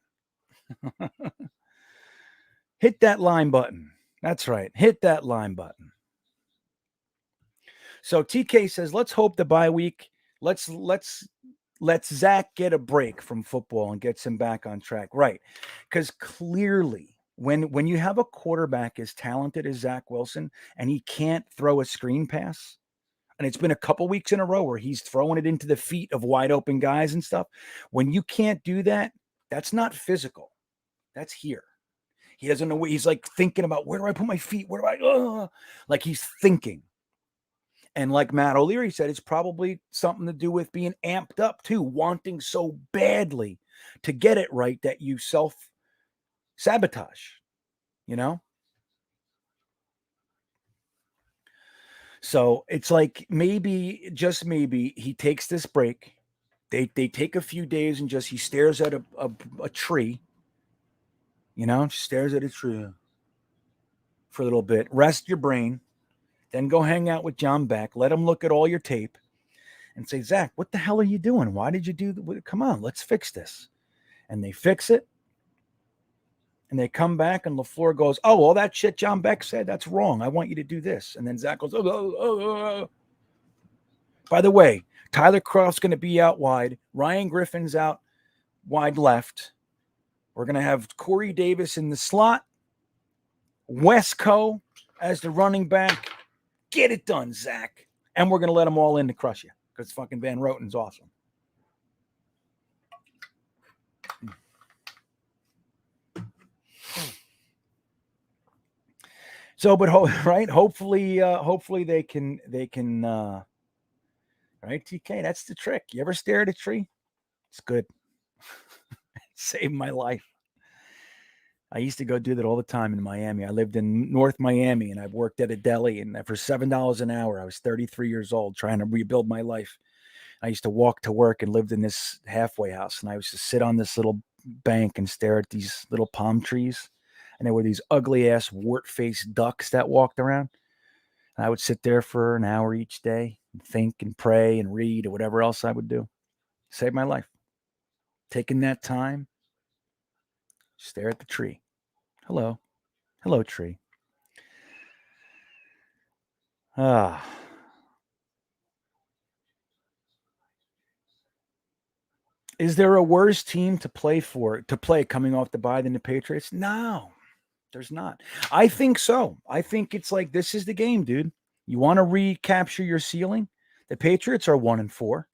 Hit that line button. That's right. Hit that line button. So TK says, let's hope the bye week, let's Zach get a break from football and gets him back on track. Right. Because clearly when you have a quarterback as talented as Zach Wilson and he can't throw a screen pass, and it's been a couple weeks in a row where he's throwing it into the feet of wide open guys and stuff. When you can't do that, that's not physical. That's here. He doesn't know what he's like thinking about. Where do I put my feet? Where do I, like he's thinking. And like Matt O'Leary said, it's probably something to do with being amped up too, wanting so badly to get it right that you self-sabotage, you know? So it's like maybe, just maybe, he takes this break. They take a few days and he stares at a tree, you know, stares at a tree. for a little bit, rest your brain, then go hang out with John Beck, let him look at all your tape and say, Zach, what the hell are you doing? Why did you do that? Come on, let's fix this. And they fix it. And they come back and LaFleur goes, oh, all that shit John Beck said, that's wrong. I want you to do this. And then Zach goes, oh. By the way, Tyler Kroft's going to be out wide. Ryan Griffin's out wide left. We're going to have Corey Davis in the slot. Wesco as the running back. Get it done, Zach. And we're going to let them all in to crush you because fucking Van Roten's awesome. So, but right, hopefully they can, right, TK, that's the trick. You ever stare at a tree? It's good. Saved my life. I used to go do that all the time in Miami. I lived in North Miami, and I worked at a deli, and for $7 an hour, I was 33 years old, trying to rebuild my life. I used to walk to work and lived in this halfway house, and I used to sit on this little bank and stare at these little palm trees. And there were these ugly ass wart-faced ducks that walked around. And I would sit there for an hour each day and think and pray and read or whatever else I would do. Saved my life. Taking that time, stare at the tree. Hello. Hello, tree. Is there a worse team to play coming off the bye than the Patriots? No. There's not. I think so. I think it's like, this is the game, dude. You want to recapture your ceiling? The Patriots are 1-4.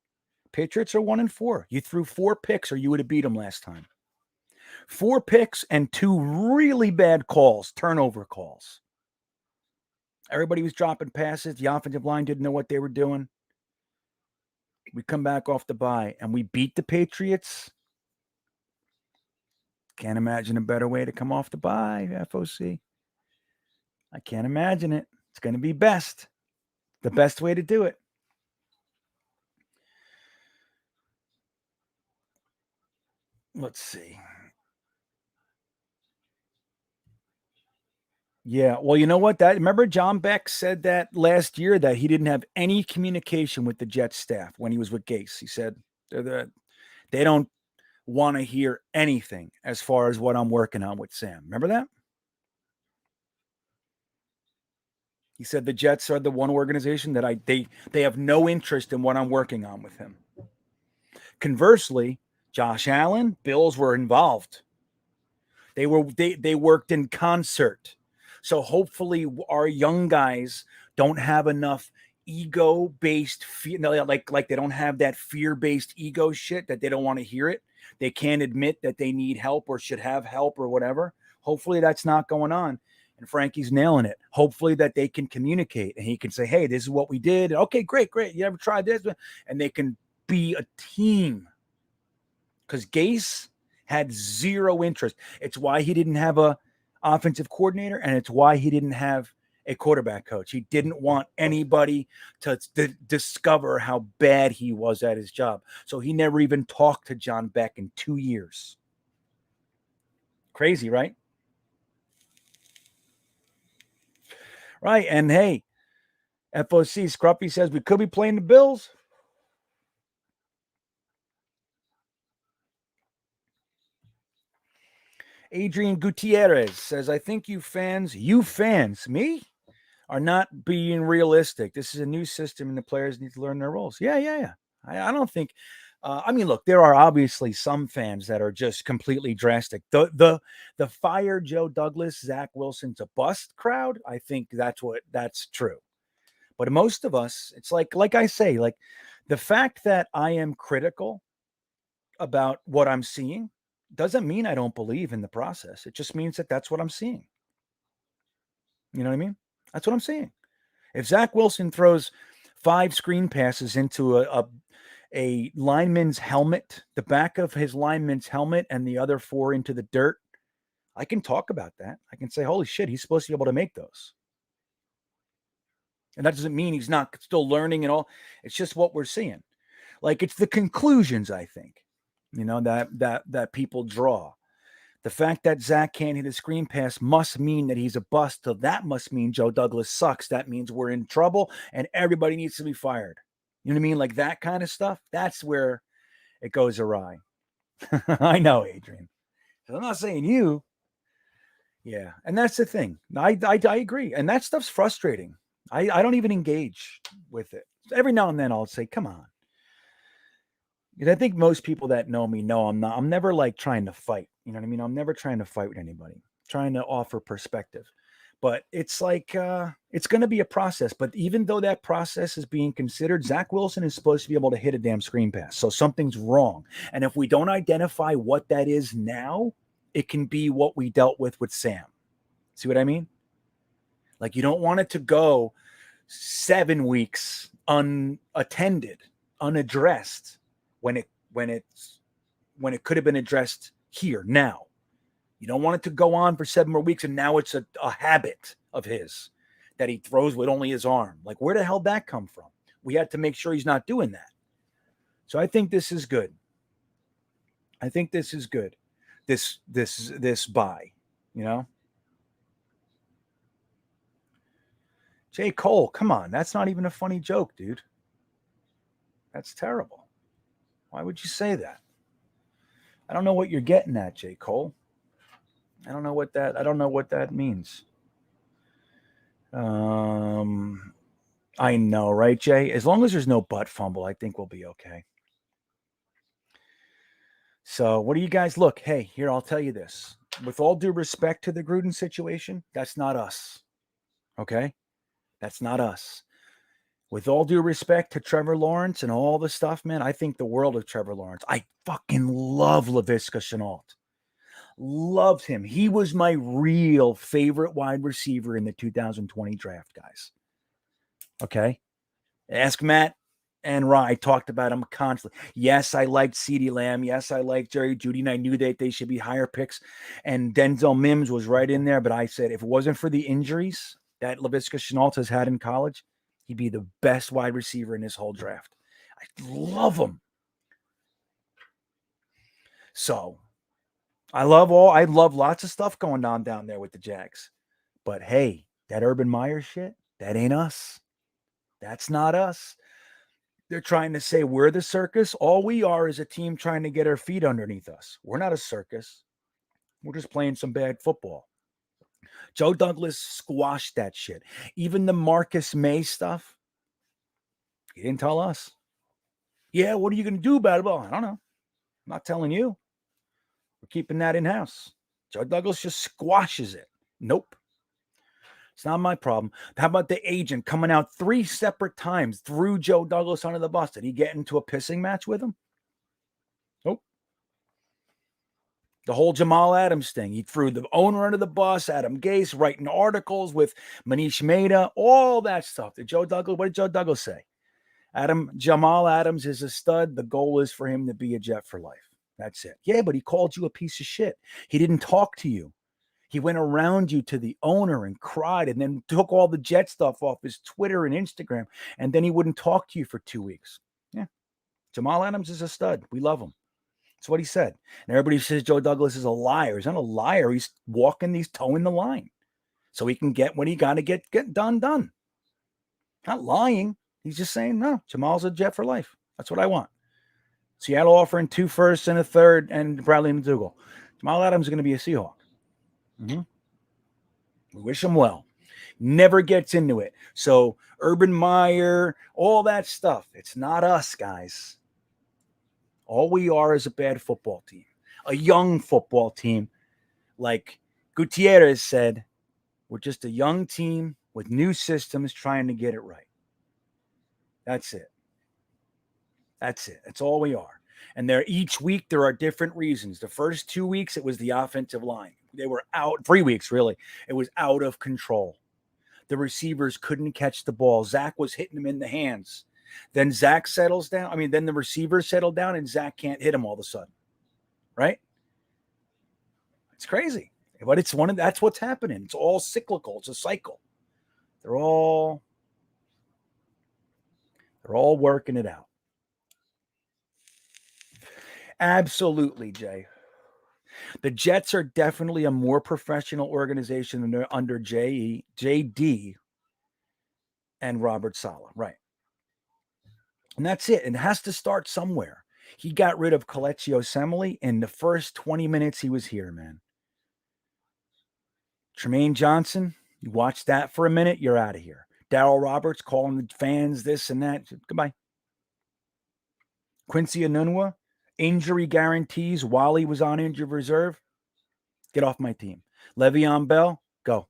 Patriots are 1-4. You threw 4 picks or you would have beat them last time. 4 picks and 2 really bad calls, turnover calls. Everybody was dropping passes. The offensive line didn't know what they were doing. We come back off the bye and we beat the Patriots. Can't imagine a better way to come off the bye, FOC. I can't imagine it. It's going to be best. The best way to do it. Let's see. Yeah, well, you know what? Remember John Beck said that last year that he didn't have any communication with the Jets staff when he was with Gase. He said they don't want to hear anything as far as what I'm working on with Sam. Remember that? He said the Jets are the one organization that they have no interest in what I'm working on with him. Conversely, Josh Allen, Bills were involved. They worked in concert. So hopefully our young guys don't have enough ego-based fear, like they don't have that fear-based ego shit that they don't want to hear it. They can't admit that they need help or should have help or whatever. Hopefully that's not going on. And Frankie's nailing it. Hopefully that they can communicate and he can say, hey, this is what we did. Okay, great. You ever tried this? And they can be a team. Because Gase had zero interest. It's why he didn't have a offensive coordinator, and it's why he didn't have a quarterback coach. He didn't want anybody to discover how bad he was at his job. So he never even talked to John Beck in 2 years. Crazy, right? Right. And hey, FOC Scruffy says we could be playing the Bills. Adrian Gutierrez says, I think you fans, me, are not being realistic. This is a new system and the players need to learn their roles. Yeah. I don't think, look, there are obviously some fans that are just completely drastic. The fire Joe Douglas, Zach Wilson's a bust crowd. I think that's true. But most of us, it's like I say, like the fact that I am critical about what I'm seeing doesn't mean I don't believe in the process. It just means that that's what I'm seeing. You know what I mean? That's what I'm seeing. If Zach Wilson throws 5 screen passes into a lineman's helmet, the back of his lineman's helmet, and the other 4 into the dirt, I can talk about that. I can say, holy shit, he's supposed to be able to make those. And that doesn't mean he's not still learning and all. It's just what we're seeing. Like, it's the conclusions, I think, that people draw. The fact that Zach can't hit a screen pass must mean that he's a bust. So that must mean Joe Douglas sucks. That means we're in trouble and everybody needs to be fired. You know what I mean? Like that kind of stuff. That's where it goes awry. I know, Adrian. I'm not saying you. Yeah. And that's the thing. I agree. And that stuff's frustrating. I don't even engage with it. Every now and then I'll say, come on. Because I think most people that know me know I'm never like trying to fight. You know what I mean? I'm never trying to fight with anybody. I'm trying to offer perspective. But it's like it's going to be a process. But even though that process is being considered, Zach Wilson is supposed to be able to hit a damn screen pass. So something's wrong. And if we don't identify what that is now, it can be what we dealt with Sam. See what I mean? Like you don't want it to go 7 weeks unattended, unaddressed when it could have been addressed here now. You don't want it to go on for 7 more weeks and now it's a habit of his that he throws with only his arm. Like where the hell did that come from? We had to make sure he's not doing that. So I think this is good. I think this is good. This bye, you know? J. Cole, come on. That's not even a funny joke, dude. That's terrible. Why would you say that? I don't know what you're getting at, J. Cole. I don't know what that means. I know, right, Jay? As long as there's no butt fumble, I think we'll be okay. So what do you guys look? Hey, here, I'll tell you this. With all due respect to the Gruden situation, that's not us. Okay? That's not us. With all due respect to Trevor Lawrence and all the stuff, man, I think the world of Trevor Lawrence. I fucking love Laviska Shenault. Loved him. He was my real favorite wide receiver in the 2020 draft, guys. Okay? Ask Matt and Ryan. I talked about him constantly. Yes, I liked CeeDee Lamb. Yes, I liked Jerry Jeudy, and I knew that they should be higher picks. And Denzel Mims was right in there, but I said if it wasn't for the injuries that Laviska Shenault has had in college, he'd be the best wide receiver in this whole draft. I love him. So I love lots of stuff going on down there with the Jags. But hey, that Urban Meyer shit, that ain't us. That's not us. They're trying to say we're the circus. All we are is a team trying to get our feet underneath us. We're not a circus. We're just playing some bad football. Joe Douglas squashed that shit. Even the Marcus Maye stuff, he didn't tell us. Yeah, what are you going to do about it? Well, I don't know. I'm not telling you. We're keeping that in-house. Joe Douglas just squashes it. Nope. It's not my problem. How about the agent coming out 3 separate times, threw Joe Douglas under the bus? Did he get into a pissing match with him? Nope. The whole Jamal Adams thing. He threw the owner under the bus, Adam Gase, writing articles with Manish Mehta, all that stuff. What did Joe Douglas say? Jamal Adams is a stud. The goal is for him to be a Jet for life. That's it. Yeah, but he called you a piece of shit. He didn't talk to you. He went around you to the owner and cried and then took all the Jet stuff off his Twitter and Instagram, and then he wouldn't talk to you for 2 weeks. Yeah. Jamal Adams is a stud. We love him. That's what he said. And everybody says Joe Douglas is a liar. He's not a liar. He's towing the line. So he can get what he got to get done. Not lying. He's just saying, no, Jamal's a Jet for life. That's what I want. Seattle offering 2 firsts and a third and Bradley McDougall. Jamal Adams is going to be a Seahawk. Mm-hmm. We wish him well. Never gets into it. So Urban Meyer, all that stuff. It's not us, guys. All we are is a bad football team. A young football team. Like Gutierrez said, we're just a young team with new systems trying to get it right. That's it. That's it. That's all we are. And each week there are different reasons. The first 2 weeks, it was the offensive line. They were out. 3 weeks, really. It was out of control. The receivers couldn't catch the ball. Zach was hitting them in the hands. Then Zach settles down. Then the receivers settle down and Zach can't hit him all of a sudden. Right? It's crazy. But that's what's happening. It's all cyclical. It's a cycle. They're all working it out. Absolutely, Jay. The Jets are definitely a more professional organization than they're under JD and Robert Saleh. Right. And that's it. It has to start somewhere. He got rid of Kelechi Osemele in the first 20 minutes he was here, man. Tremaine Johnson, you watch that for a minute, you're out of here. Darryl Roberts calling the fans this and that. Goodbye. Quincy Enunwa, injury guarantees while he was on injured reserve. Get off my team. Le'Veon Bell, go.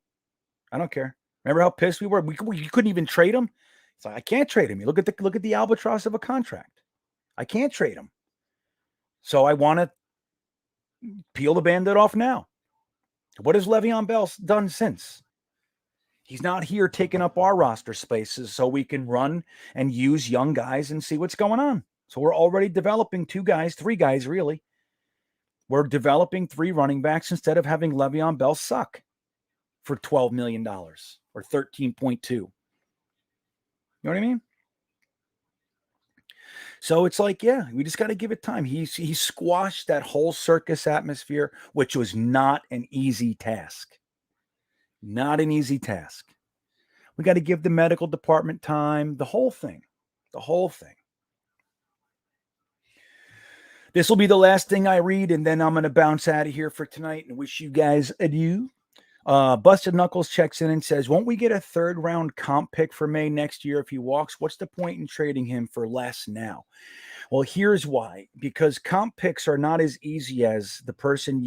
I don't care. Remember how pissed we were? We couldn't even trade him. It's like, I can't trade him. You look at the albatross of a contract. I can't trade him. So I want to peel the Band-Aid off now. What has Le'Veon Bell done since? He's not here taking up our roster spaces so we can run and use young guys and see what's going on. So we're already developing three guys, really. We're developing 3 running backs instead of having Le'Veon Bell suck for $12 million or 13.2. You know what I mean? So it's like, yeah, we just got to give it time. He squashed that whole circus atmosphere, which was not an easy task. Not an easy task. We got to give the medical department time, the whole thing. This will be the last thing I read, and then I'm going to bounce out of here for tonight and wish you guys adieu. Busted Knuckles checks in and says, won't we get a 3rd round comp pick for Maye next year if he walks? What's the point in trading him for less now? Well, here's why. Because comp picks are not as easy as the person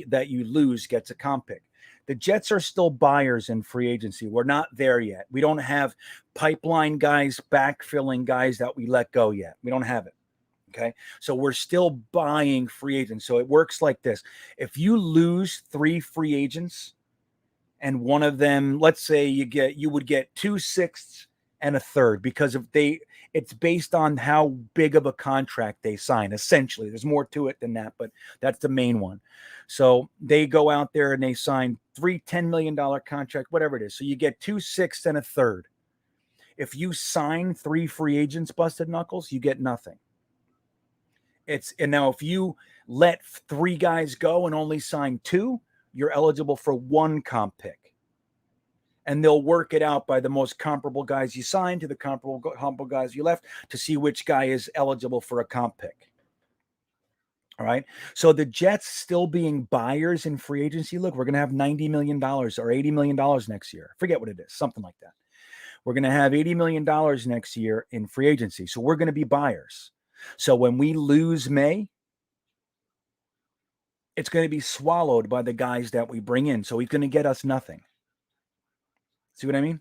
that you lose gets a comp pick. The Jets are still buyers in free agency. We're not there yet. We don't have pipeline guys backfilling guys that we let go yet. We don't have it. Okay. So we're still buying free agents. So it works like this. If you lose 3 free agents and one of them, let's say you would get 2 sixths and a third because it's based on how big of a contract they sign. Essentially, there's more to it than that, but that's the main one. So they go out there and they sign 3 $10 million contract, whatever it is. So you get 2 sixths and a third. If you sign 3 free agents, Busted Knuckles, you get nothing. And now if you let 3 guys go and only sign 2, you're eligible for 1 comp pick. And they'll work it out by the most comparable guys you signed to the comparable guys you left to see which guy is eligible for a comp pick. All right. So the Jets still being buyers in free agency. Look, we're going to have $90 million or $80 million next year. Forget what it is. Something like that. We're going to have $80 million next year in free agency. So we're going to be buyers. So when we lose Maye, it's going to be swallowed by the guys that we bring in. So he's going to get us nothing. See what I mean?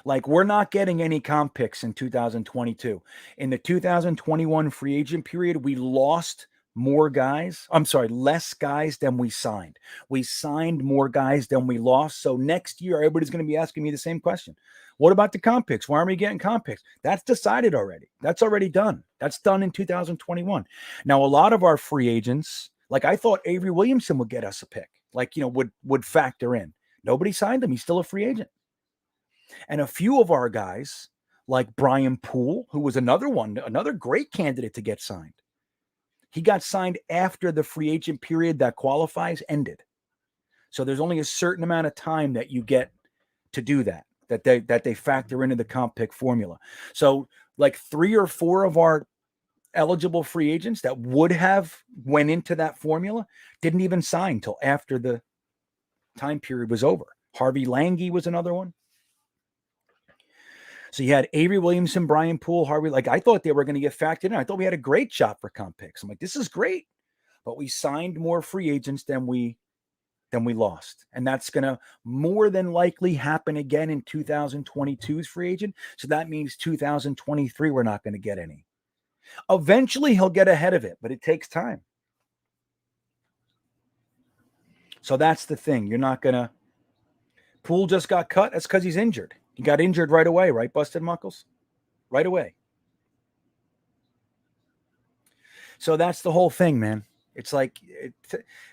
Like, we're not getting any comp picks in 2022. In the 2021 free agent period, we lost less guys than we signed. We signed more guys than we lost. So next year, everybody's going to be asking me the same question. What about the comp picks? Why aren't we getting comp picks? That's decided already. That's already done. That's done in 2021. Now, a lot of our free agents, like I thought Avery Williamson would get us a pick, would factor in. Nobody signed him. He's still a free agent. And a few of our guys, like Brian Poole, who was another great candidate to get signed. He got signed after the free agent period that qualifies ended. So there's only a certain amount of time that you get to do that they factor into the comp pick formula. So like 3 or 4 of our eligible free agents that would have went into that formula didn't even sign till after the time period was over. Harvey Lange was another one. So you had Avery Williamson, Brian Poole, Harvey. Like, I thought they were going to get factored in. I thought we had a great shot for comp picks. I'm like, this is great. But we signed more free agents than we lost. And that's going to more than likely happen again in 2022's free agent. So that means 2023, we're not going to get any. Eventually, he'll get ahead of it, but it takes time. So that's the thing. You're not going to. Poole just got cut. That's because he's injured. He got injured right away, right, Busted Knuckles? Right away. So that's the whole thing, man. It's like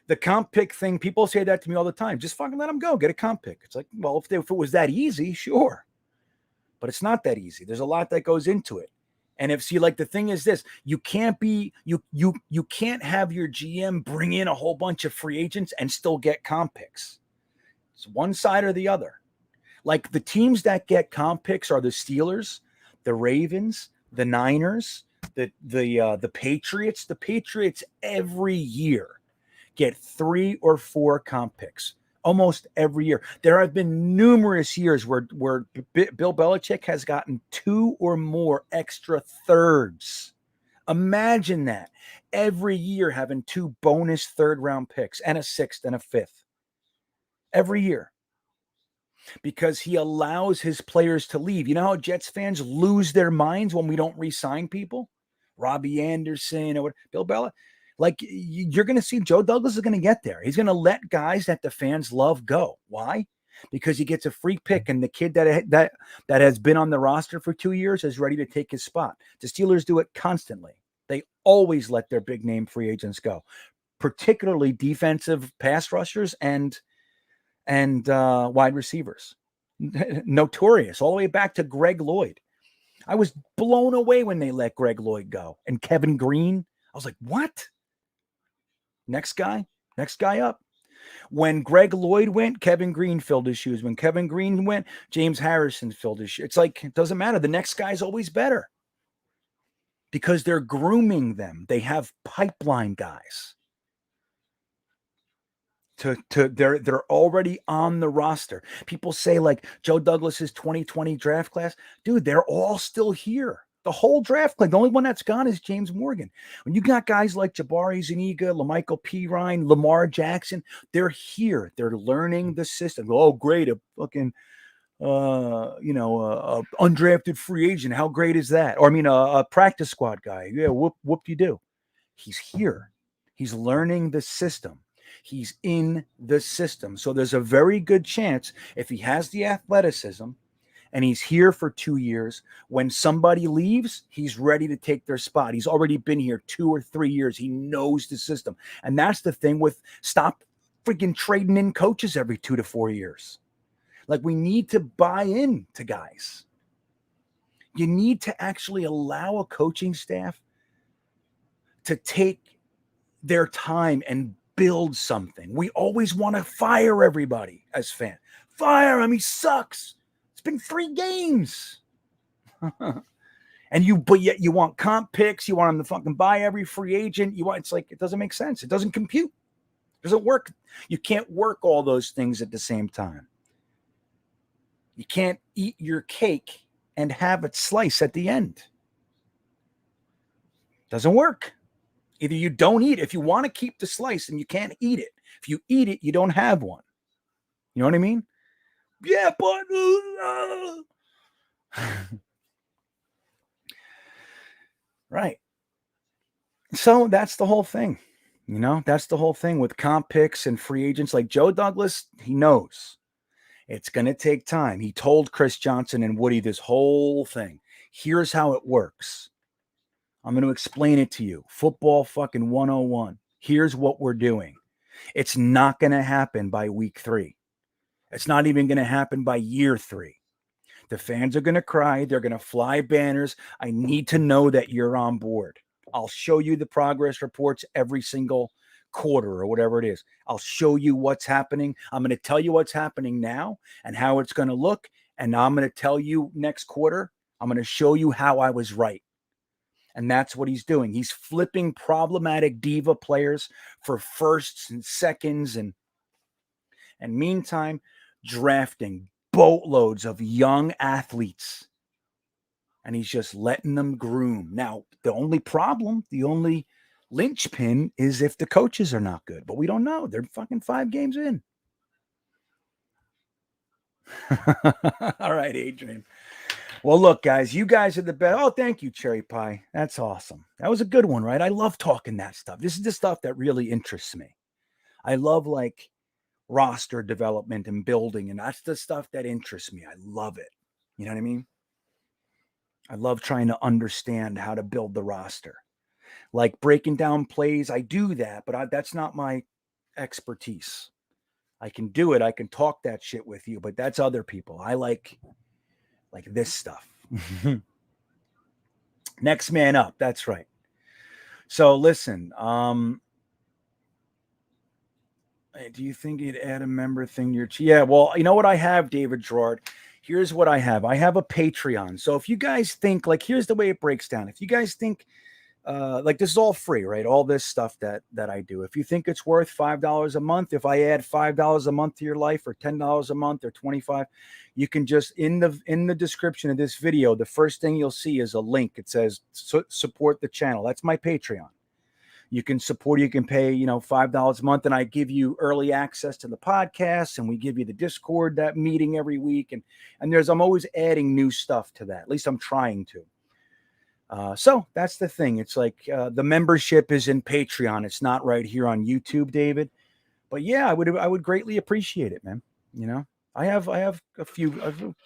the comp pick thing. People say that to me all the time. Just fucking let him go. Get a comp pick. It's like, well, if it was that easy, sure. But it's not that easy. There's a lot that goes into it. And if see, like the thing is this, you can't have your GM bring in a whole bunch of free agents and still get comp picks. It's one side or the other. Like the teams that get comp picks are the Steelers, the Ravens, the Niners, the Patriots. The Patriots every year get 3 or 4 comp picks. Almost every year. There have been numerous years where Bill Belichick has gotten 2 or more extra thirds. Imagine that. Every year having 2 bonus third-round picks and a 6th and a 5th. Every year. Because he allows his players to leave. You know how Jets fans lose their minds when we don't re-sign people? Robbie Anderson or Bill Belichick. Like you're going to see Joe Douglas is going to get there. He's going to let guys that the fans love go. Why? Because he gets a free pick, and the kid that has been on the roster for 2 years is ready to take his spot. The Steelers do it constantly. They always let their big name free agents go, particularly defensive pass rushers and wide receivers. Notorious all the way back to Greg Lloyd. I was blown away when they let Greg Lloyd go and Kevin Green. I was like, what? Next guy up. When Greg Lloyd went, Kevin Green filled his shoes. When Kevin Green went, James Harrison filled his shoes. It's like, it doesn't matter. The next guy's always better because they're grooming them. They have pipeline guys. They're already on the roster. People say like Joe Douglas's 2020 draft class. Dude, they're all still here. The whole draft class. The only one that's gone is James Morgan. When you got guys like Jabari Zuniga, LaMichael Pirine, Lamar Jackson, they're here. They're learning the system. Oh, great. A fucking, undrafted free agent. How great is that? Or, a practice squad guy. Yeah, whoop-de-doo. He's here. He's learning the system. He's in the system. So there's a very good chance if he has the athleticism and he's here for 2 years, when somebody leaves, he's ready to take their spot. He's already been here 2 or 3 years. He knows the system. And that's the thing with stop freaking trading in coaches every 2 to 4 years. Like we need to buy in to guys. You need to actually allow a coaching staff to take their time and build something. We always want to fire everybody as fans. Fire him. He sucks. It's been 3 games. But yet you want comp picks. You want him to fucking buy every free agent. It's like, it doesn't make sense. It doesn't compute. It doesn't work. You can't work all those things at the same time. You can't eat your cake and have it slice at the end. Doesn't work. Either you don't eat. If you want to keep the slice, then you can't eat it. If you eat it, you don't have one. You know what I mean? Yeah, but right. So that's the whole thing. That's the whole thing with comp picks and free agents. Like Joe Douglas, he knows it's going to take time. He told Chris Johnson and Woody this whole thing. Here's how it works. I'm going to explain it to you. Football fucking 101. Here's what we're doing. It's not going to happen by week 3. It's not even going to happen by year 3. The fans are going to cry. They're going to fly banners. I need to know that you're on board. I'll show you the progress reports every single quarter or whatever it is. I'll show you what's happening. I'm going to tell you what's happening now and how it's going to look. And I'm going to tell you next quarter, I'm going to show you how I was right. And that's what he's doing. He's flipping problematic diva players for firsts and seconds and meantime, drafting boatloads of young athletes. And he's just letting them groom. Now, the only linchpin is if the coaches are not good. But we don't know. They're fucking 5 games in. All right, Adrian. Well, look, guys, you guys are the best. Oh, thank you, Cherry Pie. That's awesome. That was a good one, right? I love talking that stuff. This is the stuff that really interests me. I love like roster development and building, and that's the stuff that interests me. I love it. You know what I mean? I love trying to understand how to build the roster. Like breaking down plays, I do that, but that's not my expertise. I can do it. I can talk that shit with you, but that's other people. I like this stuff. Next man up. That's right. So listen, do you think you'd add a member thing to your yeah, well, you know what I have, David Gerard? Here's what I have. I have a Patreon. So if you guys think, like, here's the way it breaks down. If you guys think like this is all free, right? All this stuff that I do. If you think it's worth $5 a month, if I add $5 a month to your life, or $10 a month, or $25, you can just in the description of this video, the first thing you'll see is a link. It says support the channel. That's my Patreon. You can support, you can pay, $5 a month, and I give you early access to the podcast, and we give you the Discord, that meeting every week. And I'm always adding new stuff to that. At least I'm trying to. So that's the thing. It's like the membership is in Patreon. It's not right here on YouTube, David. But yeah, I would greatly appreciate it, man. I have a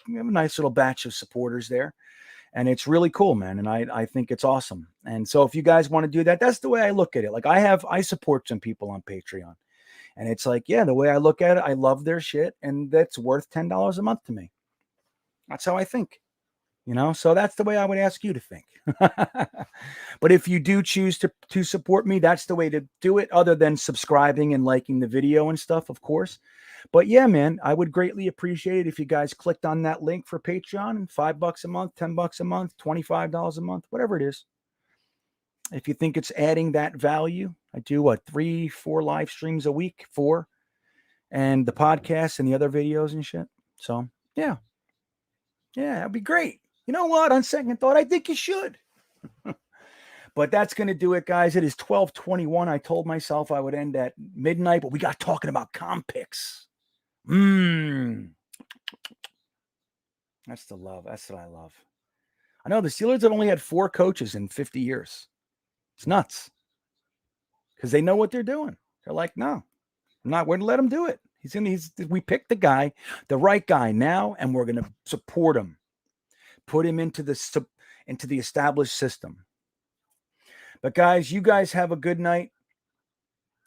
nice little batch of supporters there, and it's really cool, man. And I think it's awesome. And so if you guys want to do that, that's the way I look at it. Like I support some people on Patreon, and it's like, yeah, the way I look at it, I love their shit, and that's worth $10 a month to me. That's how I think. So that's the way I would ask you to think. But if you do choose to support me, that's the way to do it, other than subscribing and liking the video and stuff, of course. But yeah, man, I would greatly appreciate it if you guys clicked on that link for Patreon. $5 a month, $10 a month, $25 a month, whatever it is. If you think it's adding that value, I do 3-4 live streams a week, 4, and the podcast and the other videos and shit. So yeah, that'd be great. You know what? On second thought, I think you should. But that's going to do it, guys. It is 12:21. I told myself I would end at midnight, but we got talking about comp picks. That's the love. That's what I love. I know the Steelers have only had 4 coaches in 50 years. It's nuts. Because they know what they're doing. They're like, no, I'm not going to let him do it. We picked the guy, the right guy now, and we're going to support him. Put him into the established system. But guys, you guys have a good night.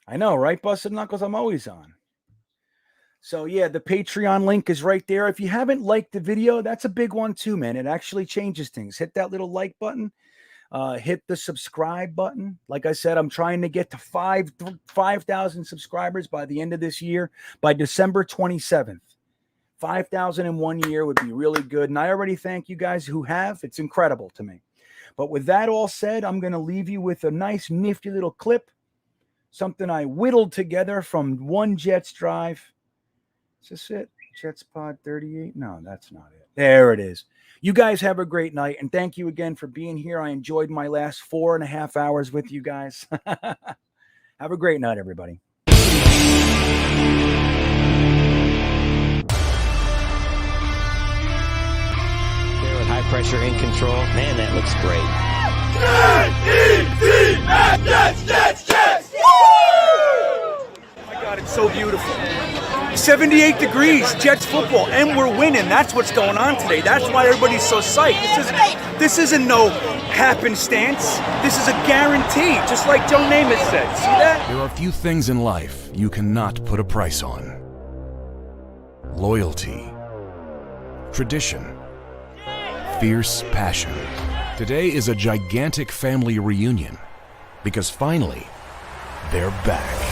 I know, right, Busted Knuckles? I'm always on. So yeah, the Patreon link is right there. If you haven't liked the video, that's a big one too, man. It actually changes things. Hit that little like button. Hit the subscribe button. Like I said, I'm trying to get to 5,000 subscribers by the end of this year, by December 27th. 5,000 in 1 year would be really good. And I already thank you guys who have. It's incredible to me. But with that all said, I'm going to leave you with a nice, nifty little clip. Something I whittled together from one Jets drive. Is this it? Jets Pod 38? No, that's not it. There it is. You guys have a great night. And thank you again for being here. I enjoyed my last 4.5 hours with you guys. Have a great night, everybody. High pressure in control. Man, that looks great. Jets! Oh my God, it's so beautiful. 78 degrees, Jets football, and we're winning. That's what's going on today. That's why everybody's so psyched. This isn't no happenstance. This is a guarantee, just like Joe Namath said. See that? There are few things in life you cannot put a price on. Loyalty, tradition, fierce passion. Today is a gigantic family reunion because finally, they're back.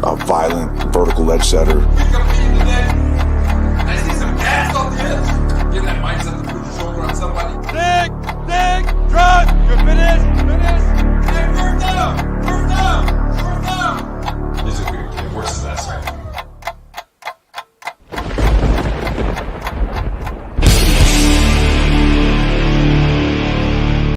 A violent vertical edge setter.